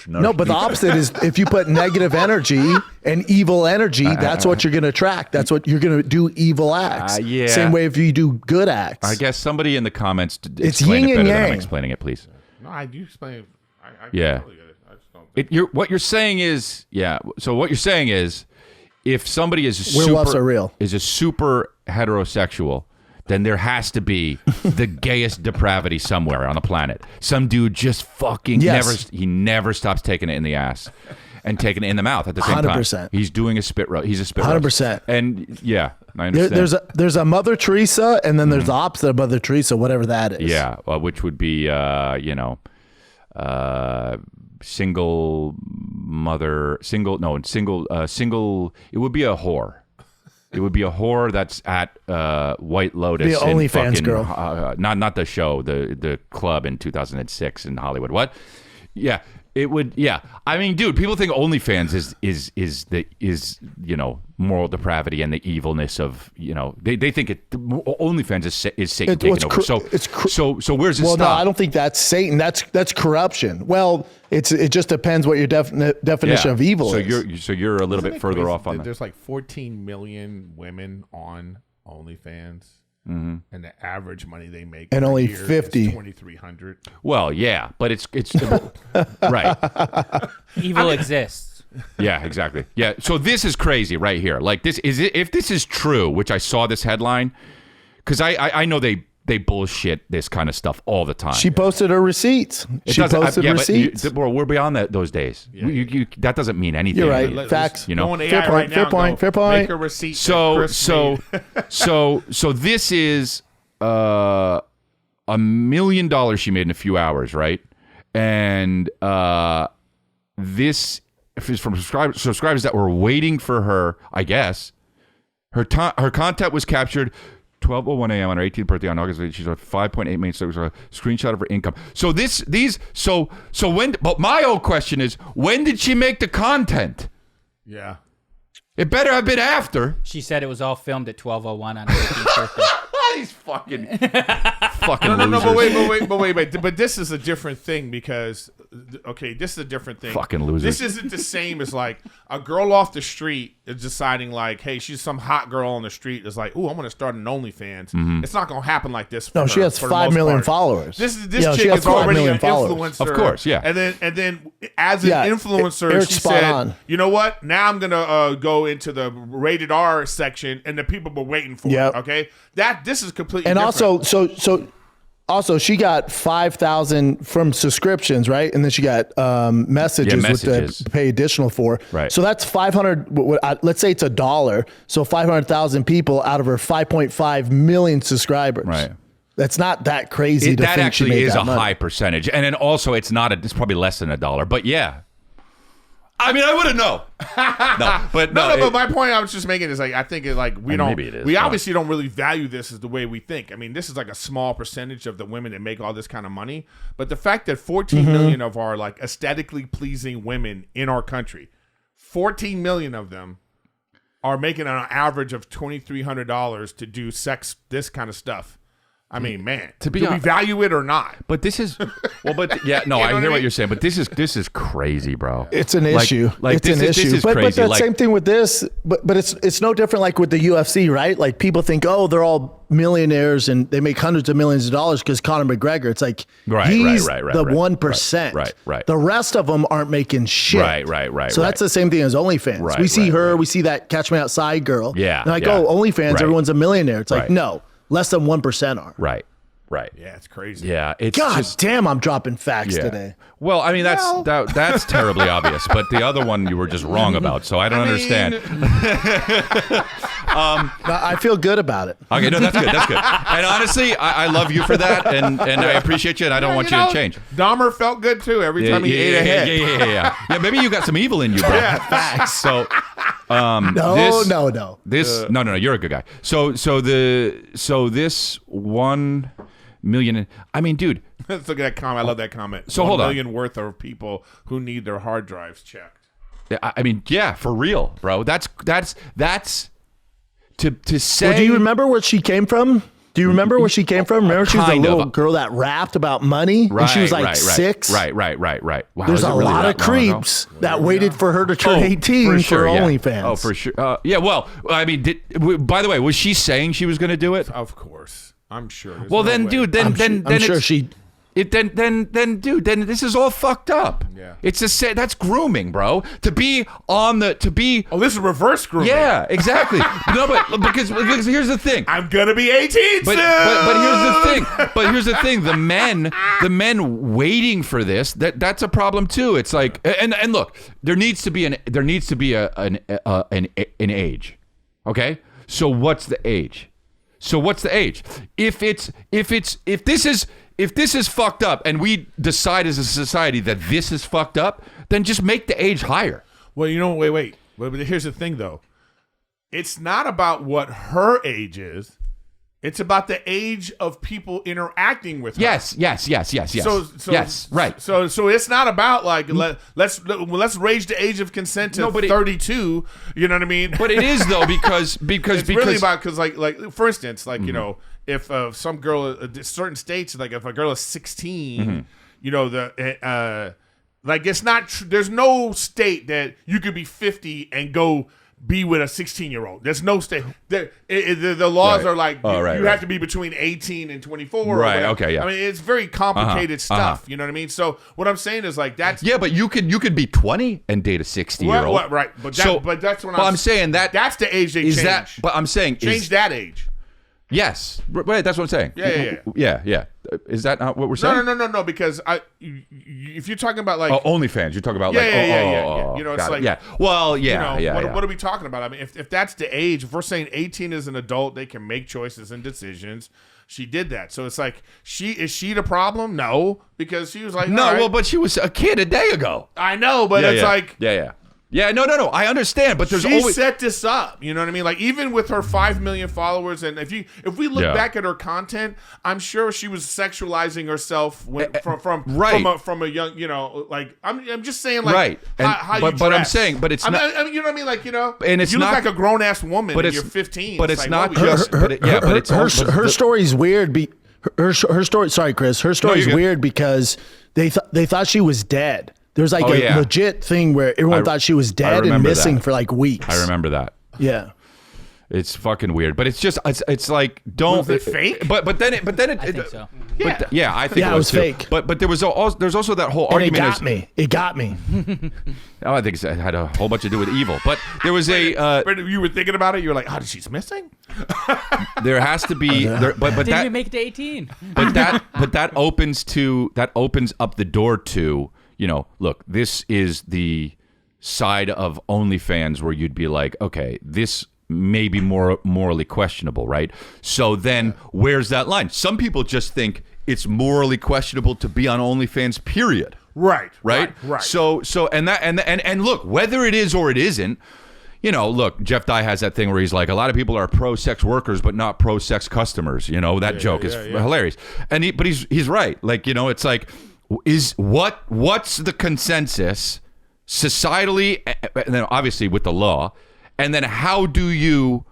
No,
But the opposite is if you put negative energy and evil energy, that's what you're going to attract. That's what you're going to do, evil acts.
Yeah.
Same way if you do good acts.
I guess somebody in the comments
It's
explain
yin
it
and
better than I'm
yang.
explaining it, please.
No, I do explain. I
Yeah.
totally get it. I just don't
What you're saying is, yeah. So what you're saying is, if somebody is
werewolves are real,
is a super heterosexual, then there has to be the gayest depravity somewhere on the planet. Some dude just fucking never stops taking it in the ass and taking it in the mouth at the same
100%.
time. He's doing a spit roast. He's a spit
100%.
roast. And yeah, I understand.
There's a Mother Teresa, and then there's the opposite of Mother Teresa, whatever that is.
Yeah, which would be single mother, single. It would be a whore. It would be a whore that's at White Lotus.
The OnlyFans girl.
Not the show, the club in 2006 in Hollywood. What? Yeah, it would. Yeah, I mean, dude, people think OnlyFans is moral depravity and the evilness of they think OnlyFans is Satan taking over. So where's it stop?
No, I don't think that's Satan. That's corruption. Well, it just depends what your definition of evil is.
So you're a little bit further off on that.
There's like 14 million women on OnlyFans. Mm-hmm. And the average money they make
and only
year
50
is $2,300.
Well, yeah, but it's right.
Evil exists.
Yeah, exactly. Yeah, so this is crazy right here. Like this is if this is true, which I saw this headline, because I know they bullshit this kind of stuff all the time.
She posted her receipts. Receipts.
But we're beyond that those days. Yeah. That doesn't mean anything.
You're right. Facts.
Fair point. Fair point. Make a receipt.
So this is $1 million she made in a few hours, right? And this is from subscribers that were waiting for her. I guess her content was captured 12:01 a.m. on her 18th birthday on August 8th. She's a 5.8 million subscribers. A screenshot of her income. So when? But my old question is, when did she make the content?
Yeah,
it better have been after.
She said it was all filmed at 12:01 on her 18th birthday.
These fucking
no,
losers.
but wait. But this is a different thing because, this is a different thing.
Fucking losers.
This isn't the same as like a girl off the street is deciding like, hey, she's some hot girl on the street is like, ooh, I'm going to start an OnlyFans.
Mm-hmm.
It's not going to happen like this.
She has 5 million followers.
This chick is already an influencer.
Of course, yeah.
And then as an influencer, she said, you know what? Now I'm going to go into the rated R section, and the people were waiting for it. Okay, this is completely
and
different.
Also, she got 5,000 from subscriptions, right? And then she got messages with the pay additional for.
Right.
So that's 500. Let's say it's $1. So 500,000 people out of her 5.5 million subscribers.
Right.
That's not that crazy.
That actually is a high percentage, and then also it's not. It's probably less than $1. But yeah. I mean, I wouldn't know. But
my point I was just making is like I think it like we obviously don't really value this as the way we think. I mean, this is like a small percentage of the women that make all this kind of money, but the fact that 14 million of our like aesthetically pleasing women in our country, 14 million of them are making an average of $2,300 to do this kind of stuff. I mean, man, do we value it or not?
But this is I hear what you're saying, but this is crazy, bro.
It's an issue.
It's an issue.
This is crazy. But the same thing with this, but it's no different like with the UFC, right? Like people think, oh, they're all millionaires and they make hundreds of millions of dollars because Conor McGregor. It's like he's the 1%.
Right.
The rest of them aren't making shit.
Right.
So that's the same thing as OnlyFans.
Right,
we see her, we see that Catch Me Outside girl.
Yeah.
And like, OnlyFans, everyone's a millionaire. It's like, no. Less than 1% are.
Right.
Yeah, it's crazy.
Yeah, it's
damn, I'm dropping facts today.
Well, I mean that's terribly obvious, but the other one you were just wrong about, so I don't understand.
I feel good about it.
Okay, no, that's good. And honestly, I love you for that, and I appreciate you, and I don't want you to change.
Dahmer felt good too every time he ate a head.
Yeah. Yeah, maybe you got some evil in you, bro.
Yeah, facts.
So.
No.
You're a good guy. So this 1 million. I mean, dude.
Let's look at that comment. I love that comment.
So hold on.
1 million worth of people who need their hard drives checked.
I mean, yeah, for real, bro. That's to say.
Well, do you remember where she came from? Do you remember where she came from? Remember she was a little girl that rapped about money when she was like 6?
Right. Wow,
there's a lot of creeps that waited for her to turn 18 for OnlyFans.
Oh, for sure. Yeah, well, I mean, by the way, was she saying she was going to do it?
Of course. I'm sure.
Well, then, dude, then
I'm sure she
then dude, then this is all fucked up.
Yeah.
It's that's grooming, bro. To be
Oh, this is reverse grooming.
Yeah, exactly. No, but because here's the thing.
I'm gonna be 18
But
soon.
here's the thing. The men waiting for this, that's a problem too. It's like, and look, there needs to be an age. Okay? So what's the age? If this is fucked up and we decide as a society that this is fucked up, then just make the age higher.
Well, wait. But here's the thing, though. It's not about what her age is. It's about the age of people interacting with her.
Yes.
So
yes, right.
So it's not about like let's raise the age of consent to 32. You know what I mean?
But it is though because
it's really about because like for instance like you know if some girl certain states like if a girl is 16 you know the like it's not there's no state that you could be 50 and go be with a 16-year-old. There's no state. The laws
Right.
are like you
right.
have to be between 18 and 24. or
Right,
whatever.
okay, yeah.
I mean, it's very complicated stuff. You know what I mean? So what I'm saying is like that's
yeah, but you could be 20 and date a 60-year-old.
right. But that's what
I'm saying that's
the age they
is
change.
that. But I'm saying
Change that age.
Yes, right. That's what I'm saying.
Yeah.
Is that not what we're saying?
No. Because if you're talking about like
OnlyFans, you're talking about
yeah. You know, it's like
yeah. Well, yeah,
you know,
yeah.
What are we talking about? I mean, if that's the age, if we're saying 18 is an adult, they can make choices and decisions. She did that, so it's like is she the problem? No, because she was like
No,
all right.
well, but she was a kid a day ago.
I know, but it's like
Yeah, no. I understand, but there's
she
always
set this up. You know what I mean? Like even with her 5 million followers, and if we look back at her content, I'm sure she was sexualizing herself from a young. You know, like I'm just saying, like
right.
How you dress.
But I'm saying, but it's not.
I mean, you know what I mean? Like you know,
and it's
you
not
look like a grown ass woman.
But
and
it's
you're 15.
But it's
like,
not
holy
just.
shit.
Her story's weird. Her story. Sorry, Chris. Her story's weird because they thought she was dead. There was like a legit thing where everyone thought she was dead and missing for like weeks.
I remember that.
Yeah.
It's fucking weird, but it's just it's like don't.
Was it fake?
But then it.
I think so.
I think
it was
too.
fake.
But there's also that whole
And
argument.
it got me.
I think it had a whole bunch to do with evil. But there was
you were thinking about it. You were like, she's missing.
There has to be. But
Didn't
that
even make it to 18.
but that opens up the door to. You know, look, this is the side of OnlyFans where you'd be like, okay, this may be more morally questionable, right? So then where's that line? Some people just think it's morally questionable to be on OnlyFans, period.
Right.
So and look, whether it is or it isn't, you know, look, Jeff Dye has that thing where he's like, a lot of people are pro-sex workers but not pro-sex customers. You know, that joke is hilarious. But he's right. Like, you know, it's like, what's the consensus societally, and then obviously with the law, and then how do you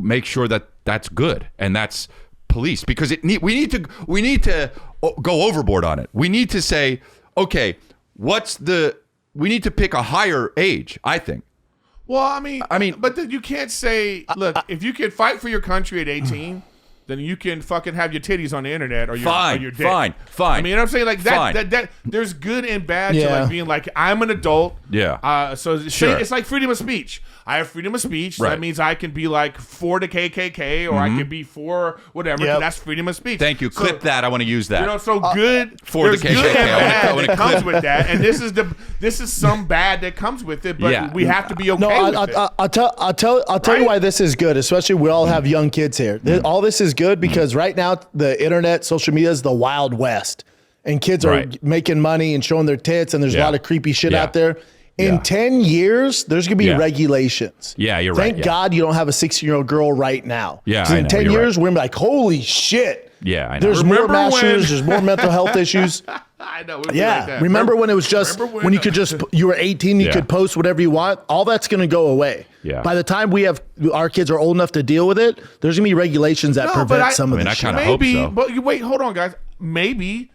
make sure that that's good and that's policed? Because we need to go overboard on it. We need to say, okay, we need to pick a higher age, I think.
Well, I mean, but then you can't say, look, if you can fight for your country at 18. Then you can fucking have your titties on the internet or your dick.
Fine.
I mean, you know what I'm saying? Like that there's good and bad to like being like, I'm an adult.
Yeah.
It's like freedom of speech. I have freedom of speech. So that means I can be like for the KKK or I can be for whatever. That's freedom of speech.
Thank you. Clip that. I want to use that.
You know, so good.
For
there's
the KKK.
good and bad that comes
clip.
with that, and this is some bad that comes with it. But we have to be okay with it.
I'll tell you why this is good. Especially we all have young kids here. All this is good because right now the internet, social media is the Wild West, and kids are making money and showing their tits, and there's a lot of creepy shit out there. In 10 years, there's going to be regulations.
Yeah, you're right.
Thank God you don't have a 16-year-old girl right now.
Yeah,
in 10 years, we're going to be like, holy shit.
Yeah, I know.
There's more mass shooters. There's more mental health issues.
I know.
Yeah. Remember when it was just, when you could just, you were 18, you could post whatever you want? All that's going to go away.
Yeah.
By the time our kids are old enough to deal with it, there's going to be regulations that prevent some of this shit.
I kind of hope so.
But wait, hold on, guys. Maybe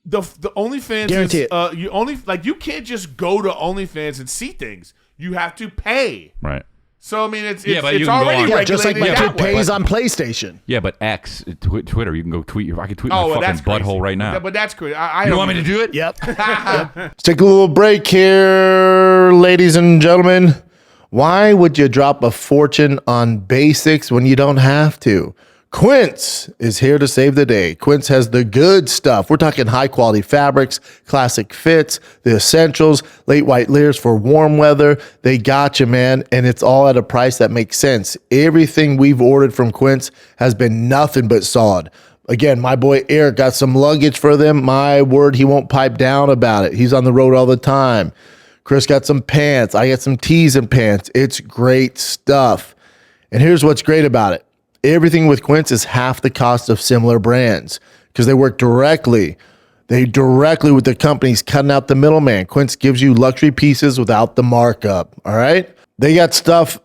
the OnlyFans
Guarantee
is, you can't just go to OnlyFans and see things. You have to pay.
Right.
So I mean, it's
but you can go
already
on.
Yeah, just like my
regulated
kid
that way.
pays on PlayStation.
Yeah, but X, Twitter, you can go tweet I can tweet
Oh,
my
well,
fucking
that's crazy.
butthole right now.
Yeah, but that's crazy.
You want me to do it?
Yep. Let's take a little break here, ladies and gentlemen. Why would you drop a fortune on basics when you don't have to? Quince is here to save the day. Quince has the good stuff. We're talking high quality fabrics, classic fits, the essentials, late white layers for warm weather. They got you, man. And it's all at a price that makes sense. Everything we've ordered from Quince has been nothing but solid. Again, my boy Eric got some luggage for them. My word, he won't pipe down about it. He's on the road all the time. Chris got some pants. I got some tees and pants. It's great stuff. And here's what's great about it. Everything with Quince is half the cost of similar brands because they work directly. They directly with the companies, cutting out the middleman. Quince gives you luxury pieces without the markup. All right. They got stuff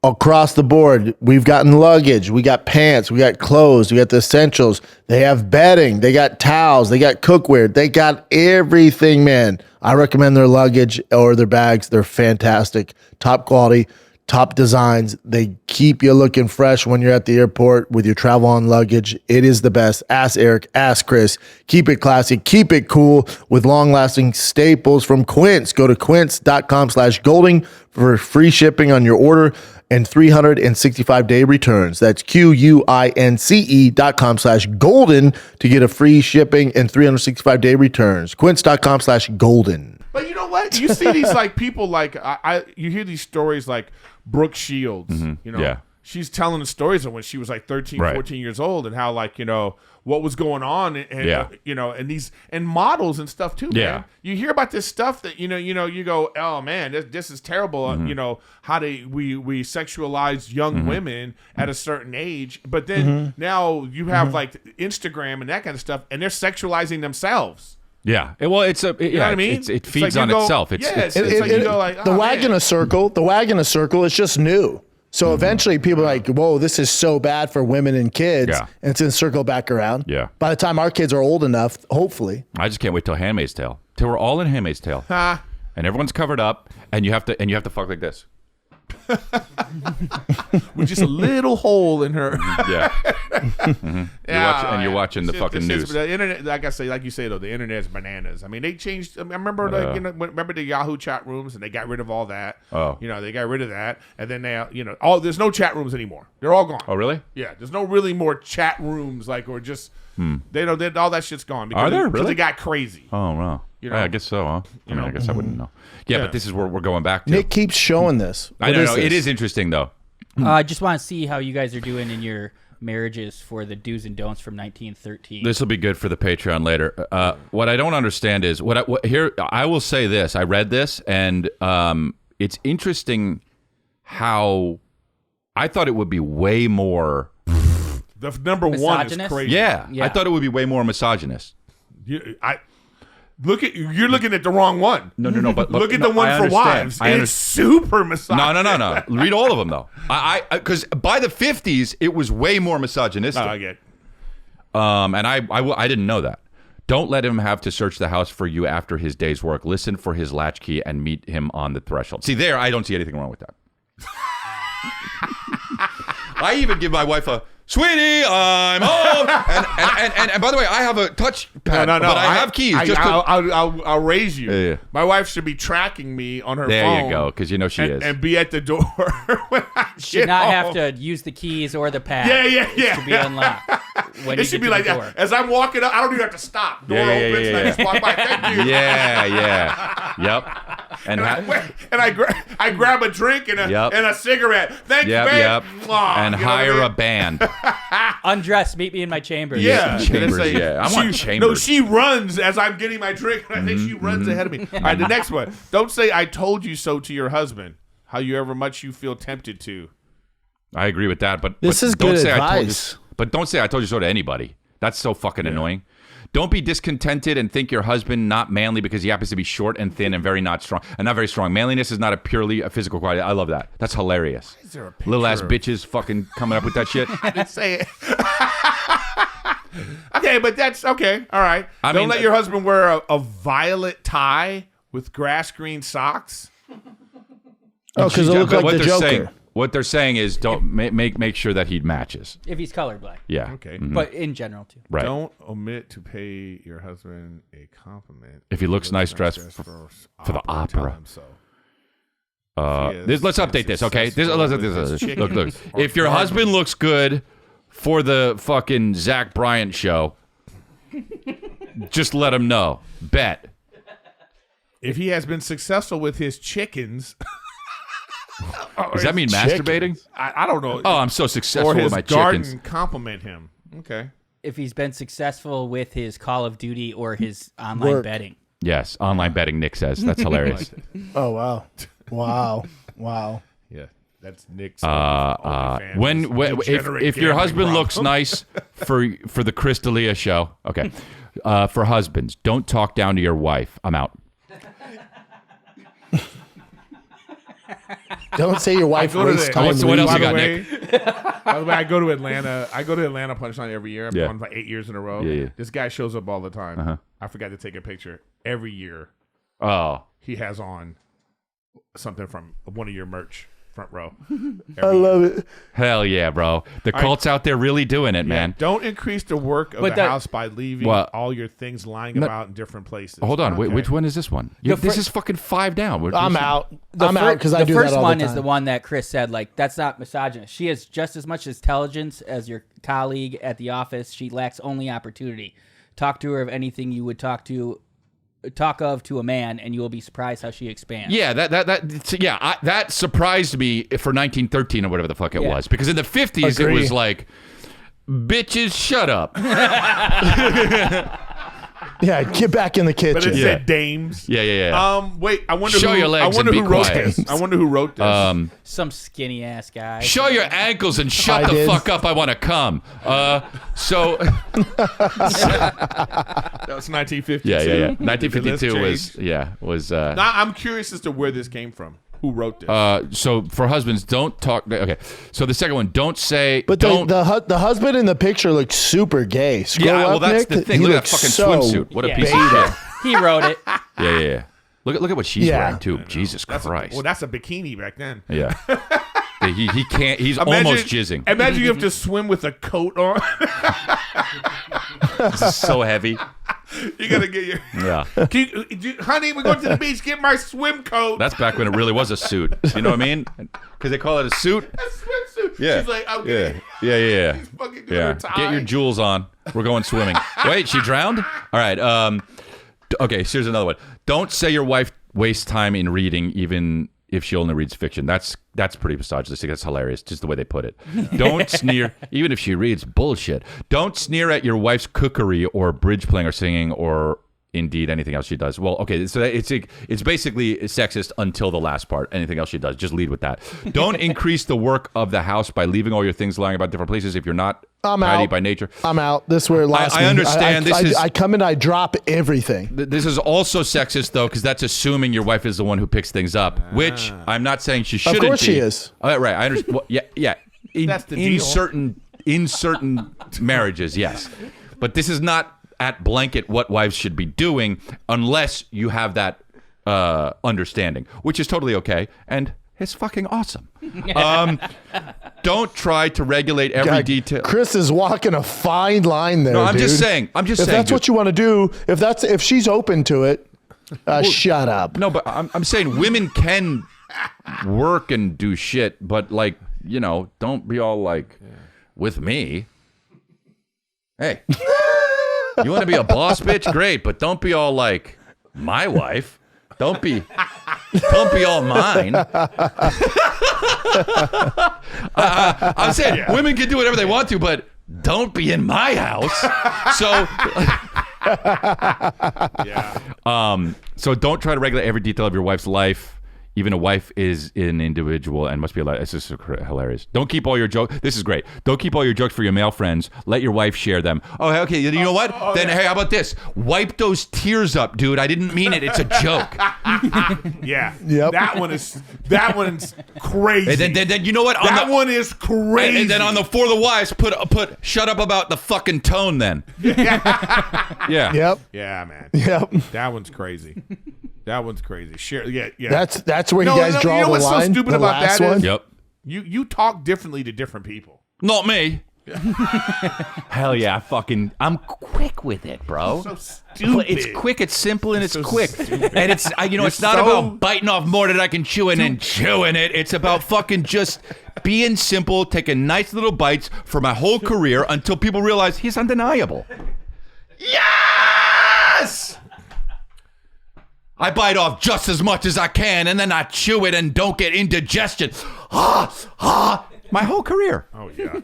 across the board. We've gotten luggage. We got pants. We got clothes. We got the essentials. They have bedding. They got towels. They got cookware. They got everything, man. I recommend their luggage or their bags. They're fantastic. Top quality. Top designs. They keep you looking fresh when you're at the airport with your travel on luggage. It is the best. Ask Eric, ask Chris. Keep it classy, keep it cool with long-lasting staples from Quince. Go to quince.com/golden for free shipping on your order and 365-day returns. That's QUINCE.com/golden to get a free shipping and 365-day returns. Quince.com/golden.
But you know what? You see these like people like you hear these stories like Brooke Shields. You know,
Yeah.
she's telling the stories of when she was like 13,
Right.
14 years old and how like, you know, what was going on and
Yeah.
you know, and these and models and stuff too, man.
Yeah.
You hear about this stuff that you go, oh man, this is terrible. You know, how we sexualize young women at a certain age, but then now you have like Instagram and that kind of stuff, and they're sexualizing themselves.
Yeah. Well, it's a
You know what I mean?
it
It's
feeds
like
on
you go-
itself. It's
like you go like,
the
oh,
wagon
man.
a circle. The wagon a circle is just new. So eventually people are like, whoa, this is so bad for women and kids.
Yeah.
And it's going to circle back around.
Yeah.
By the time our kids are old enough, hopefully.
I just can't wait till Handmaid's Tale. Till we're all in Handmaid's Tale.
Ha.
And everyone's covered up and you have to fuck like this.
With just a little hole in her.
Yeah. You're watching the
Shit,
fucking
this
news.
the internet, like you say though, the internet's bananas. I mean, they changed. I remember, like, you know, remember the Yahoo chat rooms, and they got rid of all that.
Oh.
You know, they got rid of that, and then they, you know, there's no chat rooms anymore. They're all gone.
Oh, really?
Yeah, there's no really more chat rooms, like, or just they don't. All that shit's gone.
Are there?
Because
Really?
it got crazy.
Oh, wow.
You know?
Yeah, I guess so, huh? I mean, I guess I wouldn't know. Yeah,
Yeah.
but this is where we're going back to.
Nick keeps showing this.
I
What
don't
is
know.
this?
It is interesting, though.
I just want to see how you guys are doing in your marriages for the do's and don'ts from 1913.
This will be good for the Patreon later. What I don't understand is here. I will say this. I read this, and it's interesting how I thought it would be way more.
The number one is
Misogynist?
crazy.
Yeah,
Yeah.
I thought it would be way more misogynist.
You're looking at the wrong one.
No. But
Look at the one
I
for
understand.
wives.
I
It's
understand.
super misogynist.
No. Read all of them though. Because by the 50s it was way more misogynistic.
I get.
And I didn't know that. Don't let him have to search the house for you after his day's work. Listen for his latchkey and meet him on the threshold. See, there, I don't see anything wrong with that. I even give my wife a, sweetie, I'm home. And by the way, I have a touch pad,
No.
but I have keys.
I'll raise you.
Yeah.
My wife should be tracking me on her
there
phone.
you go, because you know she is.
And be at the door when I
Should
get
not
home.
have to use the keys or the pad.
Yeah.
To be unlocked. When
It
you
should
get
be
to
like
the
that.
door.
As I'm walking up, I don't even have to stop. Door opens and I just walk by. Thank you.
Yeah. Yep. And
I grab a drink and a cigarette. Thank you,
Yep.
man. Mwah.
And
You know what I
hire
mean?
a band.
Undress, meet me in my chamber.
Yeah,
Chambers,
And it's like,
yeah. I want
she,
chambers.
No, she runs as I'm getting my drink, and I think she runs ahead of me. All right, the next one. Don't say "I told you so" to your husband. However much you feel tempted to.
I agree with that, but
This is
don't
good
say
advice.
But don't say I told you so to anybody. That's so fucking annoying. Don't be discontented and think your husband not manly because he happens to be short and thin and not very strong. Manliness is not a purely a physical quality. I love that. That's hilarious.
Is there a
Little ass
picture
bitches fucking coming up with that shit.
I didn't say it. Okay, but that's okay. All right.
I
Don't
mean,
let your husband wear a violet tie with grass green socks.
Oh, because it looked like
what
the
they're
Joker.
saying, what they're saying is don't make sure that he matches.
If he's colorblind.
Yeah.
Okay.
But in general, too.
Right.
Don't omit to pay your husband a compliment
If he looks nice dressed for the opera.
Tell him so.
Let's update this, okay? Look. If your husband looks good for the fucking Zach Bryant show, just let him know. Bet.
If he has been successful with his chickens,
Does that mean masturbating?
I don't know.
Oh, I'm so successful
or his
with my
garden,
chickens.
compliment him. Okay.
If he's been successful with his Call of Duty or his online betting.
Yes, online betting, Nick says. That's hilarious.
Oh, wow.
Yeah, that's Nick's.
If your husband looks nice for the Chris D'Elia show, okay. For husbands, don't talk down to your wife. I'm out.
Don't say your wife wastes time.
What else you got,
Nick? By the way, I go to Atlanta. Punchline every year. I've gone for 8 years in a row.
Yeah.
This guy shows up all the time.
Uh-huh.
I forgot to take a picture. Every year,
Oh.
he has on something from one of your merch, front row.
I love it.
Hell yeah, bro. The cult's out there really doing it, man.
Don't increase the work of the house by leaving all your things lying about in different places.
Hold on.
Okay.
Which one is this one? This is fucking 5 down.
I'm out. I'm out because I do that all the time.
The first one is the one that Chris said, like, that's not misogynist. She has just as much intelligence as your colleague at the office. She lacks only opportunity. Talk to her of anything you would talk of to a man, and you will be surprised how she expands.
Yeah, that surprised me for 1913 or whatever the fuck it was. Because in the 50s, it was like, bitches, shut up.
Yeah, get back in the kitchen.
But it said dames.
Yeah.
Wait, I wonder
Show
who,
your legs
I wonder
and
who
be
wrote
quiet.
this. I wonder who wrote this.
Some skinny ass guy.
Show your ankles and shut
I
the
did.
fuck up. I want to come. So
That was 1952.
yeah. 1952
Let's
was.
Now, I'm curious as to where this came from. Who wrote this?
So for husbands, don't talk. Okay. So the second one, don't say.
But
don't.
the husband in the picture looks super gay. Scroll
Yeah, well,
up,
that's
Nick.
the thing.
He
Look at that
looks
fucking
so
swimsuit. What a piece of
beta.
shit.
He wrote it.
Yeah. Look at what she's
Yeah.
wearing too. Jesus Christ.
That's a bikini back then.
Yeah. He can't. He's almost jizzing.
Imagine you have to swim with a coat on.
This is so heavy.
You gotta get your.
Yeah.
Honey, we're going to the beach. Get my swim coat.
That's back when it really was a suit. You know what I mean? Because they call it a suit.
A swimsuit.
Yeah.
She's like, okay.
Yeah.
He's fucking good.
Yeah. Get your jewels on. We're going swimming. Wait, she drowned? All right. Okay, here's another one. Don't say your wife wastes time in reading, even if she only reads fiction. That's pretty misogynistic. That's hilarious, just the way they put it. Don't sneer, even if she reads bullshit. Don't sneer at your wife's cookery or bridge playing or singing or indeed anything else she does. Well, okay, so it's basically sexist until the last part. Anything else she does, just lead with that. Don't increase the work of the house by leaving all your things lying about different places if you're not tidy by nature.
I'm out. This is where it lost
I
me.
understand.
I come in, I drop everything.
This is also sexist, though, because that's assuming your wife is the one who picks things up, which I'm not saying she shouldn't be.
Of course she is.
Right, I understand. Well, yeah.
That's the
in
deal.
In certain marriages, yes. But this is not at blanket what wives should be doing unless you have that understanding, which is totally okay. And it's fucking awesome. Don't try to regulate every detail.
Chris is walking a fine line there.
No, I'm
dude.
just saying.
If that's what you want to do, if she's open to it, shut up.
No, but I'm saying women can work and do shit, but like, don't be all like, with me. Hey, you want to be a boss bitch? Great, but don't be all like my wife. Don't be all mine. I'm saying women can do whatever they want to, but don't be in my house. So, so don't try to regulate every detail of your wife's life. Even a wife is an individual and must be allowed. It's just hilarious. Don't keep all your jokes. This is great. Don't keep all your jokes for your male friends. Let your wife share them. Oh, okay. You know what? Then, hey, how about this? Wipe those tears up, dude. I didn't mean it. It's a joke.
Yeah.
Yep.
That one's crazy.
And then you know what?
That one is crazy.
And then on the For the Wives, put shut up about the fucking tone then. Yeah.
Yep.
Yeah, man.
Yep.
That one's crazy. That one's crazy. Share. Yeah.
That's where you guys draw
you know
the
what's
line.
so stupid
the
about
last
that is?
one.
Yep.
You talk differently to different people.
Not me. Hell yeah, I'm quick with it, bro.
So stupid.
It's quick, it's simple, and it's
so
quick.
stupid.
And it's it's not about biting off more than I can chew and then chewing it. It's about fucking just being simple, taking nice little bites for my whole career until people realize he's undeniable. Yes! I bite off just as much as I can, and then I chew it and don't get indigestion. My whole career.
Oh, yeah.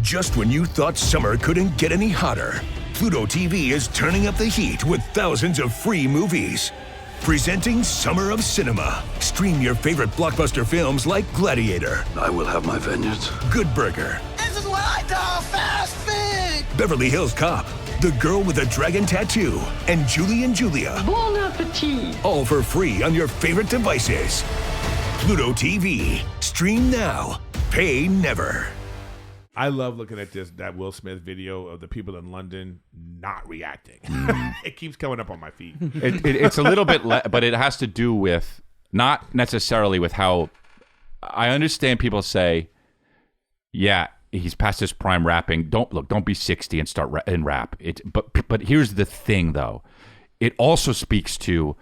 Just when you thought summer couldn't get any hotter, Pluto TV is turning up the heat with thousands of free movies. Presenting Summer of Cinema. Stream your favorite blockbuster films like Gladiator,
I will have my vengeance.
Good Burger,
This is what I call fast food.
Beverly Hills Cop, The Girl with a Dragon Tattoo, and Julie and Julia.
Bon appetit.
All for free on your favorite devices. Pluto TV. Stream now. Pay never.
I love looking at that Will Smith video of the people in London not reacting. It keeps coming up on my feed.
It's a little bit, but it has to do with not necessarily with how I understand people say, yeah, he's past his prime rapping. Don't be 60 and start and rap. But here's the thing, though. It also speaks to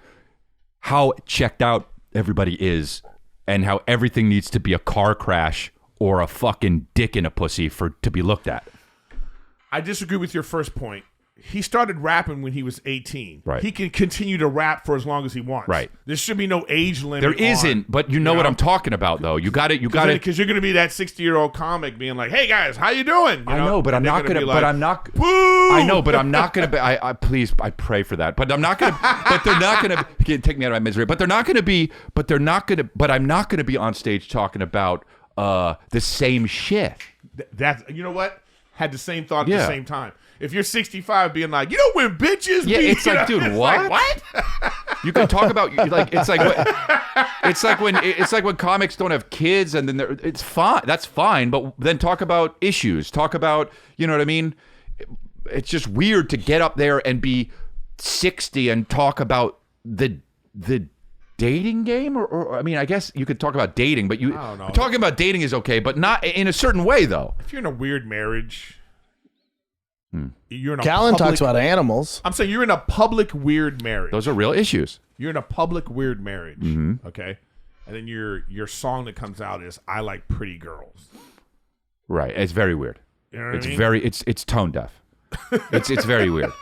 how checked out everybody is and how everything needs to be a car crash or a fucking dick in a pussy to be looked at.
I disagree with your first point. He started rapping when he was 18.
Right.
He can continue to rap for as long as he wants.
Right.
There should be no age limit.
There isn't, but you know what I'm talking about, though. You got it.
Because you're going to be that 60-year-old comic being like, "Hey guys, how you doing?"
I know, but I'm not gonna.
Like,
but I'm not.
Boo!
I know, but I'm not gonna be. I please, I pray for that. But I'm not gonna. But they're not gonna take me out of my misery. But they're not gonna be. But they're not gonna. But I'm not gonna be on stage talking about the same shit.
That's, you know what? Had the same thought at the same time. If you're 65, being like, you know when bitches be,
it's like, dude, what?
Like, what?
You can talk about like it's like when comics don't have kids and then it's fine. That's fine, but then talk about issues. Talk about, you know what I mean? It's just weird to get up there and be 60 and talk about the dating game or I mean, I guess you could talk about dating, but talking about dating is okay, but not in a certain way though.
If you're in a weird marriage, you're in a
Callan
public,
talks about animals.
I'm saying you're in a public weird marriage.
Those are real issues.
You're in a public weird marriage, okay? And then your song that comes out is "I like pretty girls."
Right. It's very weird.
You know what I mean?
Very it's tone deaf. It's very weird.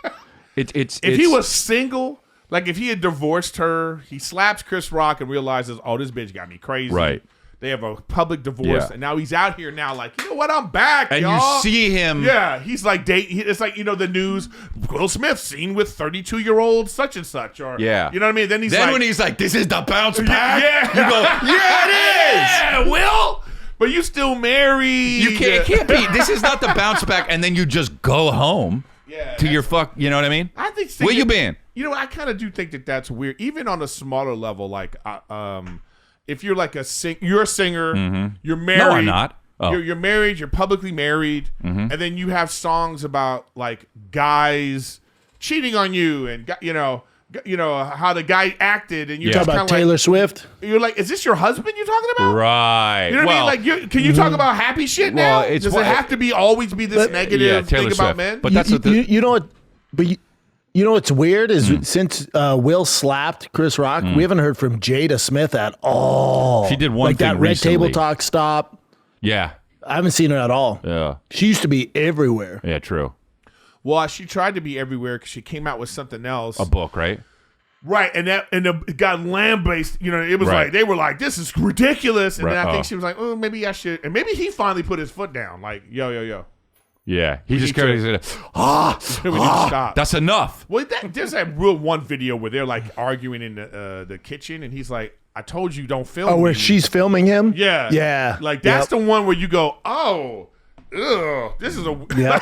If
he was single, like if he had divorced her, he slaps Chris Rock and realizes, "Oh, this bitch got me crazy."
Right.
They have a public divorce, and now he's out here now, like, you know what? I'm back,
and
y'all.
you see him.
Yeah, he's like it's like, you know, the news. Will Smith seen with 32-year-old such and such, or you know what I mean. Then
when he's like, "This is the bounce back."
Yeah,
you go, "Yeah, it is."
Yeah, Will. But you still married.
You can't. It can't be. This is not the bounce back, and then you just go home. To your fuck. You know what I mean?
I think.
Where you been?
You know, I kind of do think that's weird, even on a smaller level, like if you're like you're a singer, you're married.
No, I'm not. Oh.
You're married. You're publicly married, and then you have songs about like guys cheating on you, and you know how the guy acted, and you
talk about Taylor Swift.
You're like, is this your husband you're talking about?
Right.
You know what I mean? Like, can you talk about happy shit now? Does it have to be always be this negative thing about men?
But that's
you know what? But you know what's weird is since Will slapped Chris Rock, we haven't heard from Jada Smith at all.
She did one
like
thing
that Red
recently.
Table Talk stop.
Yeah.
I haven't seen her at all.
Yeah.
She used to be everywhere.
Yeah. True.
Well, she tried to be everywhere because she came out with something else.
A book, right?
Right, and it got lambasted. You know, it was like they were like, "This is ridiculous," and then I think she was like, "Oh, maybe I should." And maybe he finally put his foot down, like, "Yo."
Yeah, he just carried it.
We need to stop.
That's enough.
Well, there's that real one video where they're like arguing in the kitchen, and he's like, "I told you don't film."
Oh, where
me.
she's filming him?
Yeah,
yeah.
Like that's the one where you go, "Oh, ugh, this is a."
Yeah.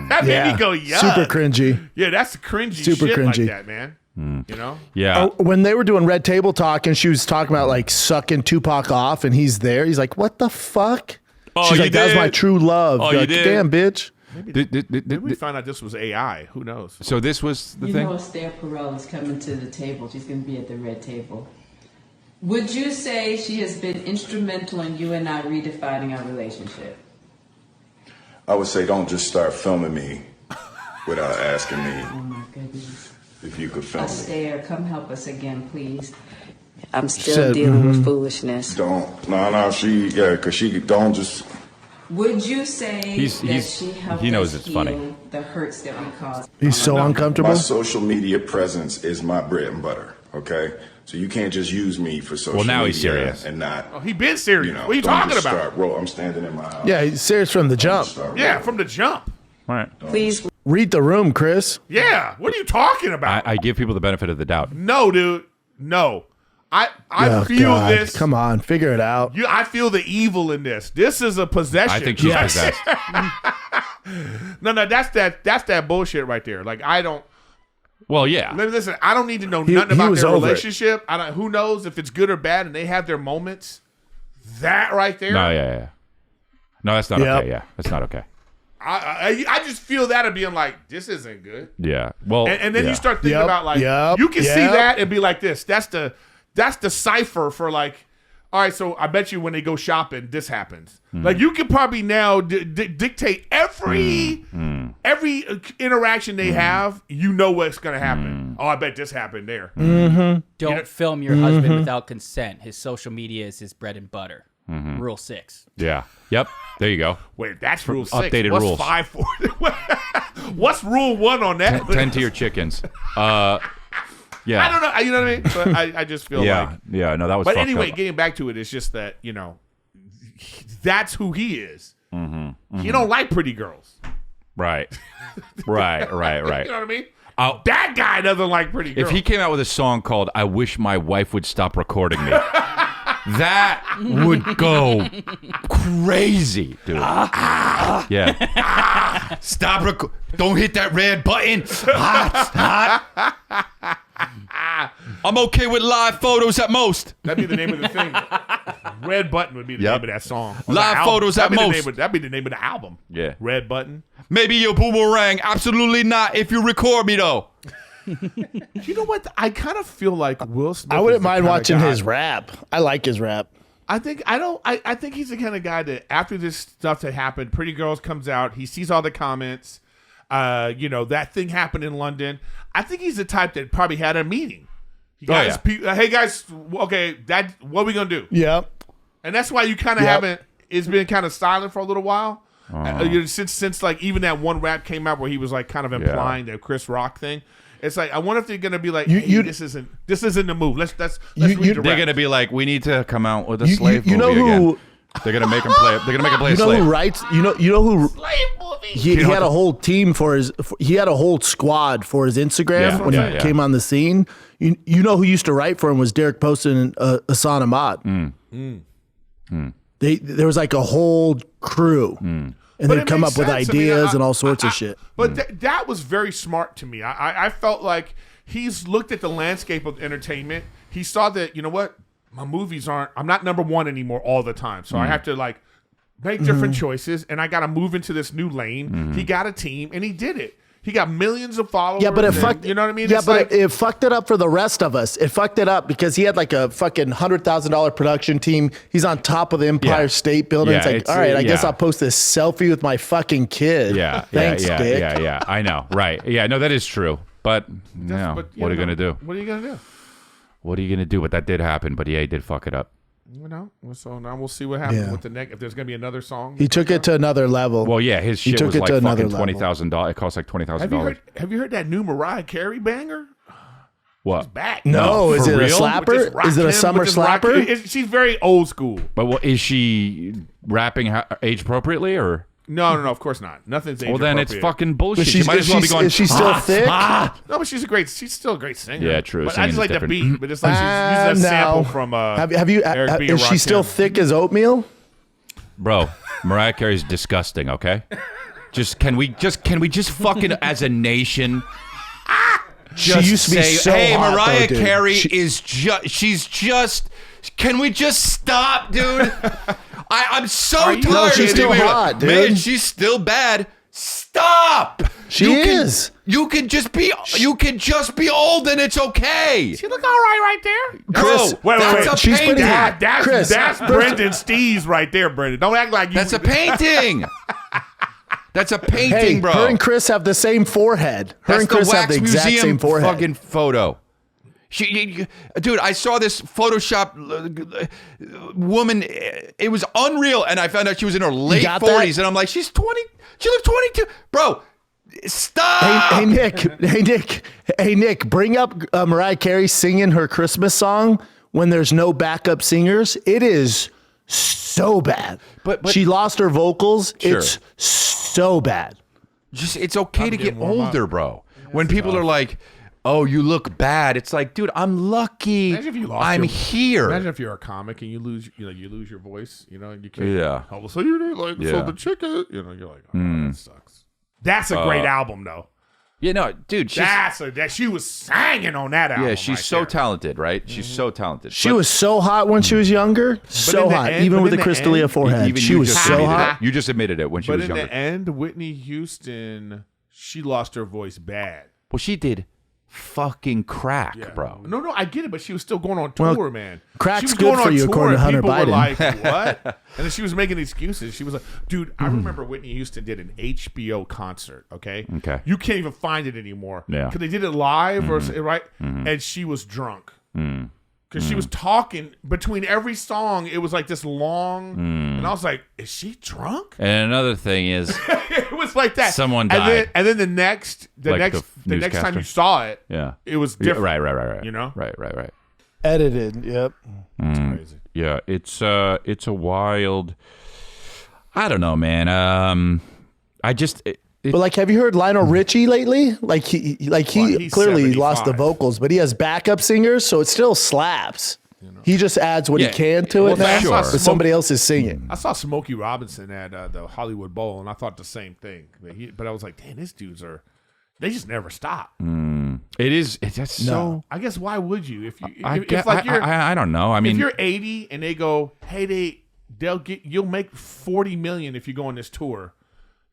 That made me go, "Yeah."
Super cringy.
Yeah, that's cringy.
Super
shit
cringy.
like that, man. You know?
Yeah.
When they were doing Red Table Talk and she was talking about like sucking Tupac off and he's there, he's like, "What the fuck?"
Oh,
she's
you
like, "That was
did?
my true love."
Oh,
You're
you
like,
did?
"Damn, bitch."
Maybe we found out this was AI. Who knows?
So this was the
You
thing?
know Esther Perel is coming to the table. She's going to be at the red table.
Would you say she has been instrumental in you and I redefining our relationship?
I would say don't just start filming me without asking me
Oh my goodness.
if you could film me.
Astaire, come help us again, please. I'm still
Said,
dealing with foolishness.
Because she don't just.
Would you say that she helped
he knows
us
it's
heal
funny.
the hurts that we caused?
He's so uncomfortable.
My social media presence is my bread and butter, okay? So you can't just use me for social media.
Well, now he's serious.
And not.
Oh, he been serious. What are you
don't
talking
just
about?
I'm standing in my house.
Yeah, he's serious from the jump.
Yeah, from the jump.
All right.
Please.
Read the room, Chris.
Yeah, what are you talking about?
I give people the benefit of the doubt.
No, dude. No. I
Oh,
feel
God.
this.
Come on, figure it out.
I feel the evil in this. This is a possession.
I think she's possessed.
No, that's that bullshit right there. Like, I don't.
Well, yeah.
Listen, I don't need to know
He
nothing about
was
their
over it.
relationship. Who knows if it's good or bad, and they have their moments. That right there.
No, yeah. No, that's not
Yep.
okay. Yeah, that's not okay.
I just feel that and being like, this isn't good.
Yeah. Well,
And then
yeah.
you start thinking
Yep,
about like,
yep,
you can see
yep.
that and be like this. That's the cipher for like, all right, so I bet you when they go shopping, this happens. Like you can probably now dictate every interaction they have. You know what's going to happen. Oh, I bet this happened there.
Don't film your husband without consent. His social media is his bread and butter. Rule 6.
Yeah. Yep. There you go.
Wait, that's rule 6.
Updated
What's
rules.
5 for? What's rule 1 on that?
Tend to your chickens. Yeah.
I don't know. You know what I mean? But I just feel
Yeah.
like.
Yeah. No, that was.
But
fucked
anyway,
up.
getting back to it, it's just that that's who he is. He don't like pretty girls.
Right.
You know what I mean? That guy doesn't like pretty girls.
If he came out with a song called "I Wish My Wife Would Stop Recording Me," that would go crazy, dude. Yeah. Stop. Don't hit that red button. Hot. I'm okay with live photos at most.
That'd be the name of the thing. Red Button would be the name of that song. Or
Live
the album.
photos at most.
That'd be the name of the album.
Yeah.
Red Button.
Maybe your boomerang. Absolutely not. If you record me though.
You know what? I kind of feel like Will Smith.
I
is
wouldn't
the
mind
kinda
watching
guy-
his rap. I like his rap.
I think he's the kind of guy that after this stuff that happened, Pretty Girls comes out, he sees all the comments, that thing happened in London. I think he's the type that probably had a meeting. Hey guys, okay, what are we gonna do?
Yep.
And that's why you kind of haven't. It's been kind of silent for a little while. Since like even that one rap came out where he was like kind of implying the Chris Rock thing. It's like I wonder if they're gonna be like, this isn't the move. Let's read the
They're
rap.
gonna be like, we need to come out with a slave
you know
movie
who?
again. They're gonna make him play. They're gonna make him play a
You know
slave.
who writes? You know who?
Slave movie.
He had a whole team for his. He had a whole squad for his Instagram when he came on the scene. You know who used to write for him was Derek Poston and Hassan Ahmad. There was like a whole crew, and they'd come up with ideas and all sorts of shit.
But that was very smart to me. I felt like he's looked at the landscape of entertainment. He saw that, you know what? My movies I'm not number one anymore all the time. So I have to like make different choices, and I got to move into this new lane. He got a team, and he did it. He got millions of followers.
Yeah, but it fucked.
You know what I mean?
Yeah,
It's
but
like,
it fucked it up for the rest of us. It fucked it up because he had like a fucking $100,000 production team. He's on top of the Empire State Building.
Yeah,
it's like,
it's,
all right, I guess
yeah.
I'll post this selfie with my fucking kid. Thanks, Dick.
Yeah. I know, right? Yeah, no, that is true. But no,
but,
what are you gonna do?
What are you gonna do?
What are you gonna do? But that did happen. But he did fuck it up.
You know. So now we'll see what happens with the next. If there's gonna be another song.
He took it to another level.
Well, yeah, his
He
shit
took
was
it
like
to another
fucking
level.
$20,000. It cost like $20,000.
Have you heard that new Mariah Carey banger?
What?
Back.
No, is
for
it
real?
a slapper? Is it a summer slapper?
She's very old school.
But what, is she rapping age appropriately or?
No, of course not. Nothing's age
Well, then it's
appropriate.
fucking bullshit.
But
She might as well be going.
Is she still thick?
No, but she's still a great singer.
Yeah, true.
But I just
Singing's
like the
different.
beat. But it's like she's using a sample from
Have you?
Eric B. and
Is she still
Rakim.
thick as oatmeal?
Bro, Mariah Carey's disgusting. Okay, can we just fucking as a nation. Just
used to be
say,
so
hey,
hot,
Mariah
though, dude.
Carey she's just. Can we just stop, dude? I'm so tired.
No, she's still
Wait,
hot, dude.
Man, she's still bad. Stop.
She is.
You can just be old and it's okay.
She look all right there.
Bro,
Wait.
that's a
She's
painting.
pretty- Chris,
That's Brendan Steves right there, Brendan. Don't act like you.
That's a painting. That's a painting,
Hey,
bro.
her and Chris have the same forehead. Her
That's
and Chris
the
have the
Wax
exact
Museum
same forehead.
fucking photo. Dude, I saw this Photoshop woman. It was unreal, and I found out she was in her late
got
40s,
that?
and I'm like, she's 20. She looks 22, bro. Stop.
Hey, Nick, bring up Mariah Carey singing her Christmas song when there's no backup singers. It is so bad.
But
she lost her vocals.
Sure.
It's so bad.
Just it's okay to get
getting warm
older, bro. When people are like, "Oh, you look bad," it's like, dude, I'm lucky.
Imagine if you lost
I'm
your-
here.
Imagine if you're a comic and you lose your voice. You know, you can't.
Yeah.
All of a sudden, you're like,
Yeah.
so the chicken. You know, you're like, oh, that sucks. That's a great album, though.
Yeah, no, dude. She's,
That she was singing on that album.
yeah, she's
right
so
there.
talented, right? She's so talented.
She
But
was so hot when she was younger. So
in the
hot,
end-
even
but
with
in
the
the
Crystalia
end,
forehead.
even
She
you
was
just
so
admitted
hot.
it. You just admitted it when she
But
was
in
younger.
the end, Whitney Houston, she lost her voice bad.
Well, she did fucking crack, bro.
No, I get it, but she was still going on tour,
Well,
man.
crack's
She was
good
going
for
on
you,
tour,
according to
and
Hunter
people were
Biden.
like, what? And then she was making excuses. She was like, dude, I remember Whitney Houston did an HBO concert, okay?
Okay.
You can't even find it anymore.
Yeah.
Because they did it live, right? And she was drunk. Because she was talking between every song. It was like this long. And I was like, is she drunk?
And another thing is,
It was like that.
Someone
And
died.
then the next
Like
the next time
newscaster.
you saw it,
yeah,
it was
Yeah,
different.
right.
You know?
right.
Edited. Yep.
It's crazy.
Yeah, it's a wild. I don't know, man. I just.
But like, have you heard Lionel Richie lately? Like he
he's
clearly lost the
75.
vocals, but he has backup singers, so it still slaps. He just adds what
Yeah.
he can to it
Well,
now,
sure.
but somebody else is singing.
I saw Smokey Robinson at the Hollywood Bowl, and I thought the same thing. But I was like, damn, these dudes they just never stop.
It is. It's just so.
I guess why would you if you
I
if
don't know. I mean,
if you're 80 and they go, hey, you'll make 40 million if you go on this tour.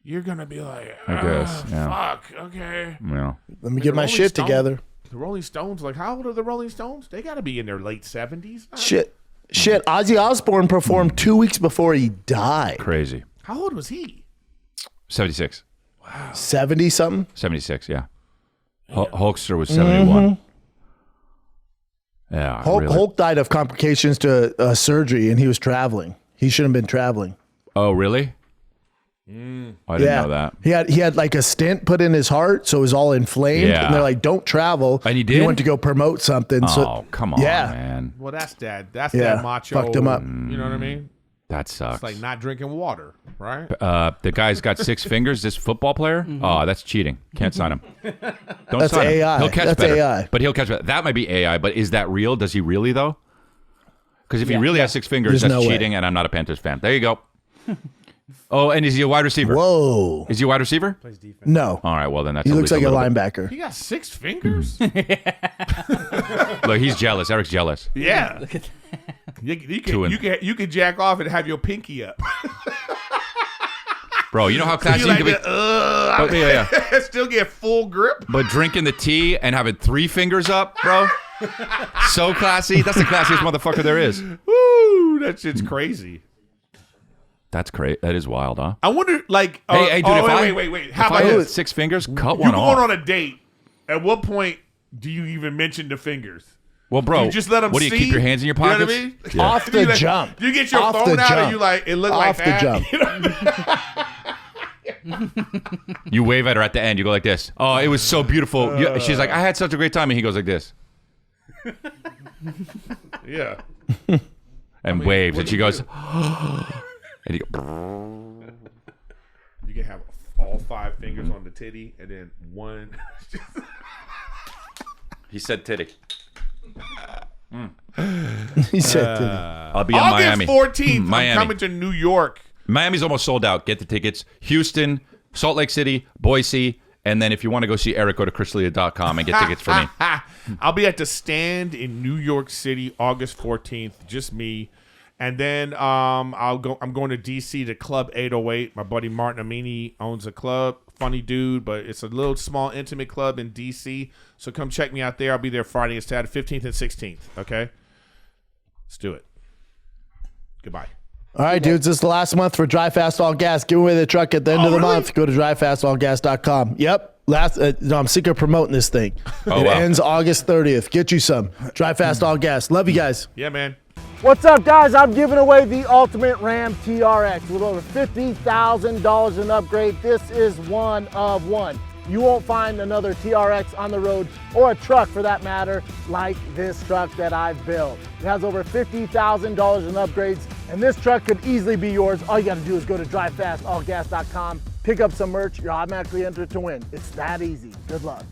You're gonna be like,
I guess, yeah.
fuck, okay.
yeah.
Let me get my
Rolling
shit
Stone-
together.
The Rolling Stones, like, how old are the Rolling Stones? They got to be in their late 70s.
Shit. Ozzy Osbourne performed 2 weeks before he died.
Crazy.
How old was he?
76.
70 something.
76. Yeah. Hulkster was 71. Yeah. really.
Hulk died of complications to surgery, and he was traveling. He shouldn't have been traveling.
Oh, really? I didn't know that.
He had like a stent put in his heart, so it was all inflamed.
Yeah.
And they're like, "Don't travel."
And he did?
went to go promote something.
Oh,
so
come on,
yeah.
man.
Well, that's dad. That's
Yeah,
that macho.
fucked him up.
You know what I mean?
That sucks.
It's like not drinking water, right?
The guy's got 6 fingers. This football player. Oh, that's cheating. Can't sign him. Don't
That's
sign him.
AI.
He'll catch
That's
better.
AI.
But he'll catch better. That might be AI. But is that real? Does he really though? Because if he really has 6 fingers,
There's
that's
no way.
cheating. And I'm not a Panthers fan. There you go. Oh, and is he a wide receiver?
Whoa.
Is he a wide receiver?
No.
All right. Well, then that's
He
at
looks
least
like a
little bit.
linebacker.
He got 6 fingers.
Look, he's jealous. Eric's jealous.
Yeah. You can jack off and have your pinky up.
Bro, you know how classy
You
you can be.
like,
But, yeah.
still get full grip.
But drinking the tea and having 3 fingers up, bro. So classy. That's the classiest motherfucker there is.
Woo, that shit's crazy.
That's great. That is wild, huh?
I wonder, like,
Hey, dude,
wait. How
If
about
I had
this?
6 fingers, cut
You
one
going
off.
on a date? At what point do you even mention the fingers?
Well, bro,
You just let them
what do you
see?
keep your hands in your
You know what I
pockets?
mean?
Yeah.
Off the
You like-
jump.
You get your
Off
phone
the
out
jump.
and you like, it looked like
Off the
that.
jump.
You know?
You wave at her at the end. You go like this. Oh, it was so beautiful. She's like, I had such a great time. And he goes like this
Yeah.
and waves.
what
And
do
she
you
goes,
do?
and he goes,
You can have all 5 fingers on the titty and then one.
he said titty.
He said,
I'll be in Miami.
August 14th,
Miami.
I'm coming to New York.
Miami's almost sold out. Get the tickets. Houston, Salt Lake City, Boise. And then if you want to go see Eric, go to chrisleah.com and get tickets for me.
I'll be at the Stand in New York City, August 14th. Just me. And then I'm going to DC to Club 808. My buddy Martin Amini owns a club. Funny dude, but it's a little small intimate club in DC. So come check me out there. I'll be there Friday and Saturday, 15th and 16th. Okay? Let's do it. Goodbye.
All right, dudes, this is the last month for Drive Fast All Gas. Give away the truck at the end of the month. Go to drivefastallgas.com. Yep. I'm sick of promoting this thing. It ends August 30th. Get you some. Drive Fast All Gas. Love you guys.
Yeah, man.
What's up, guys? I'm giving away the ultimate Ram TRX with over $50,000 in upgrade. This is one of one. You won't find another TRX on the road, or a truck for that matter, like this truck that I've built. It has over $50,000 in upgrades, and this truck could easily be yours. All you gotta do is go to drivefastallgas.com, pick up some merch, you're automatically entered to win. It's that easy. Good luck.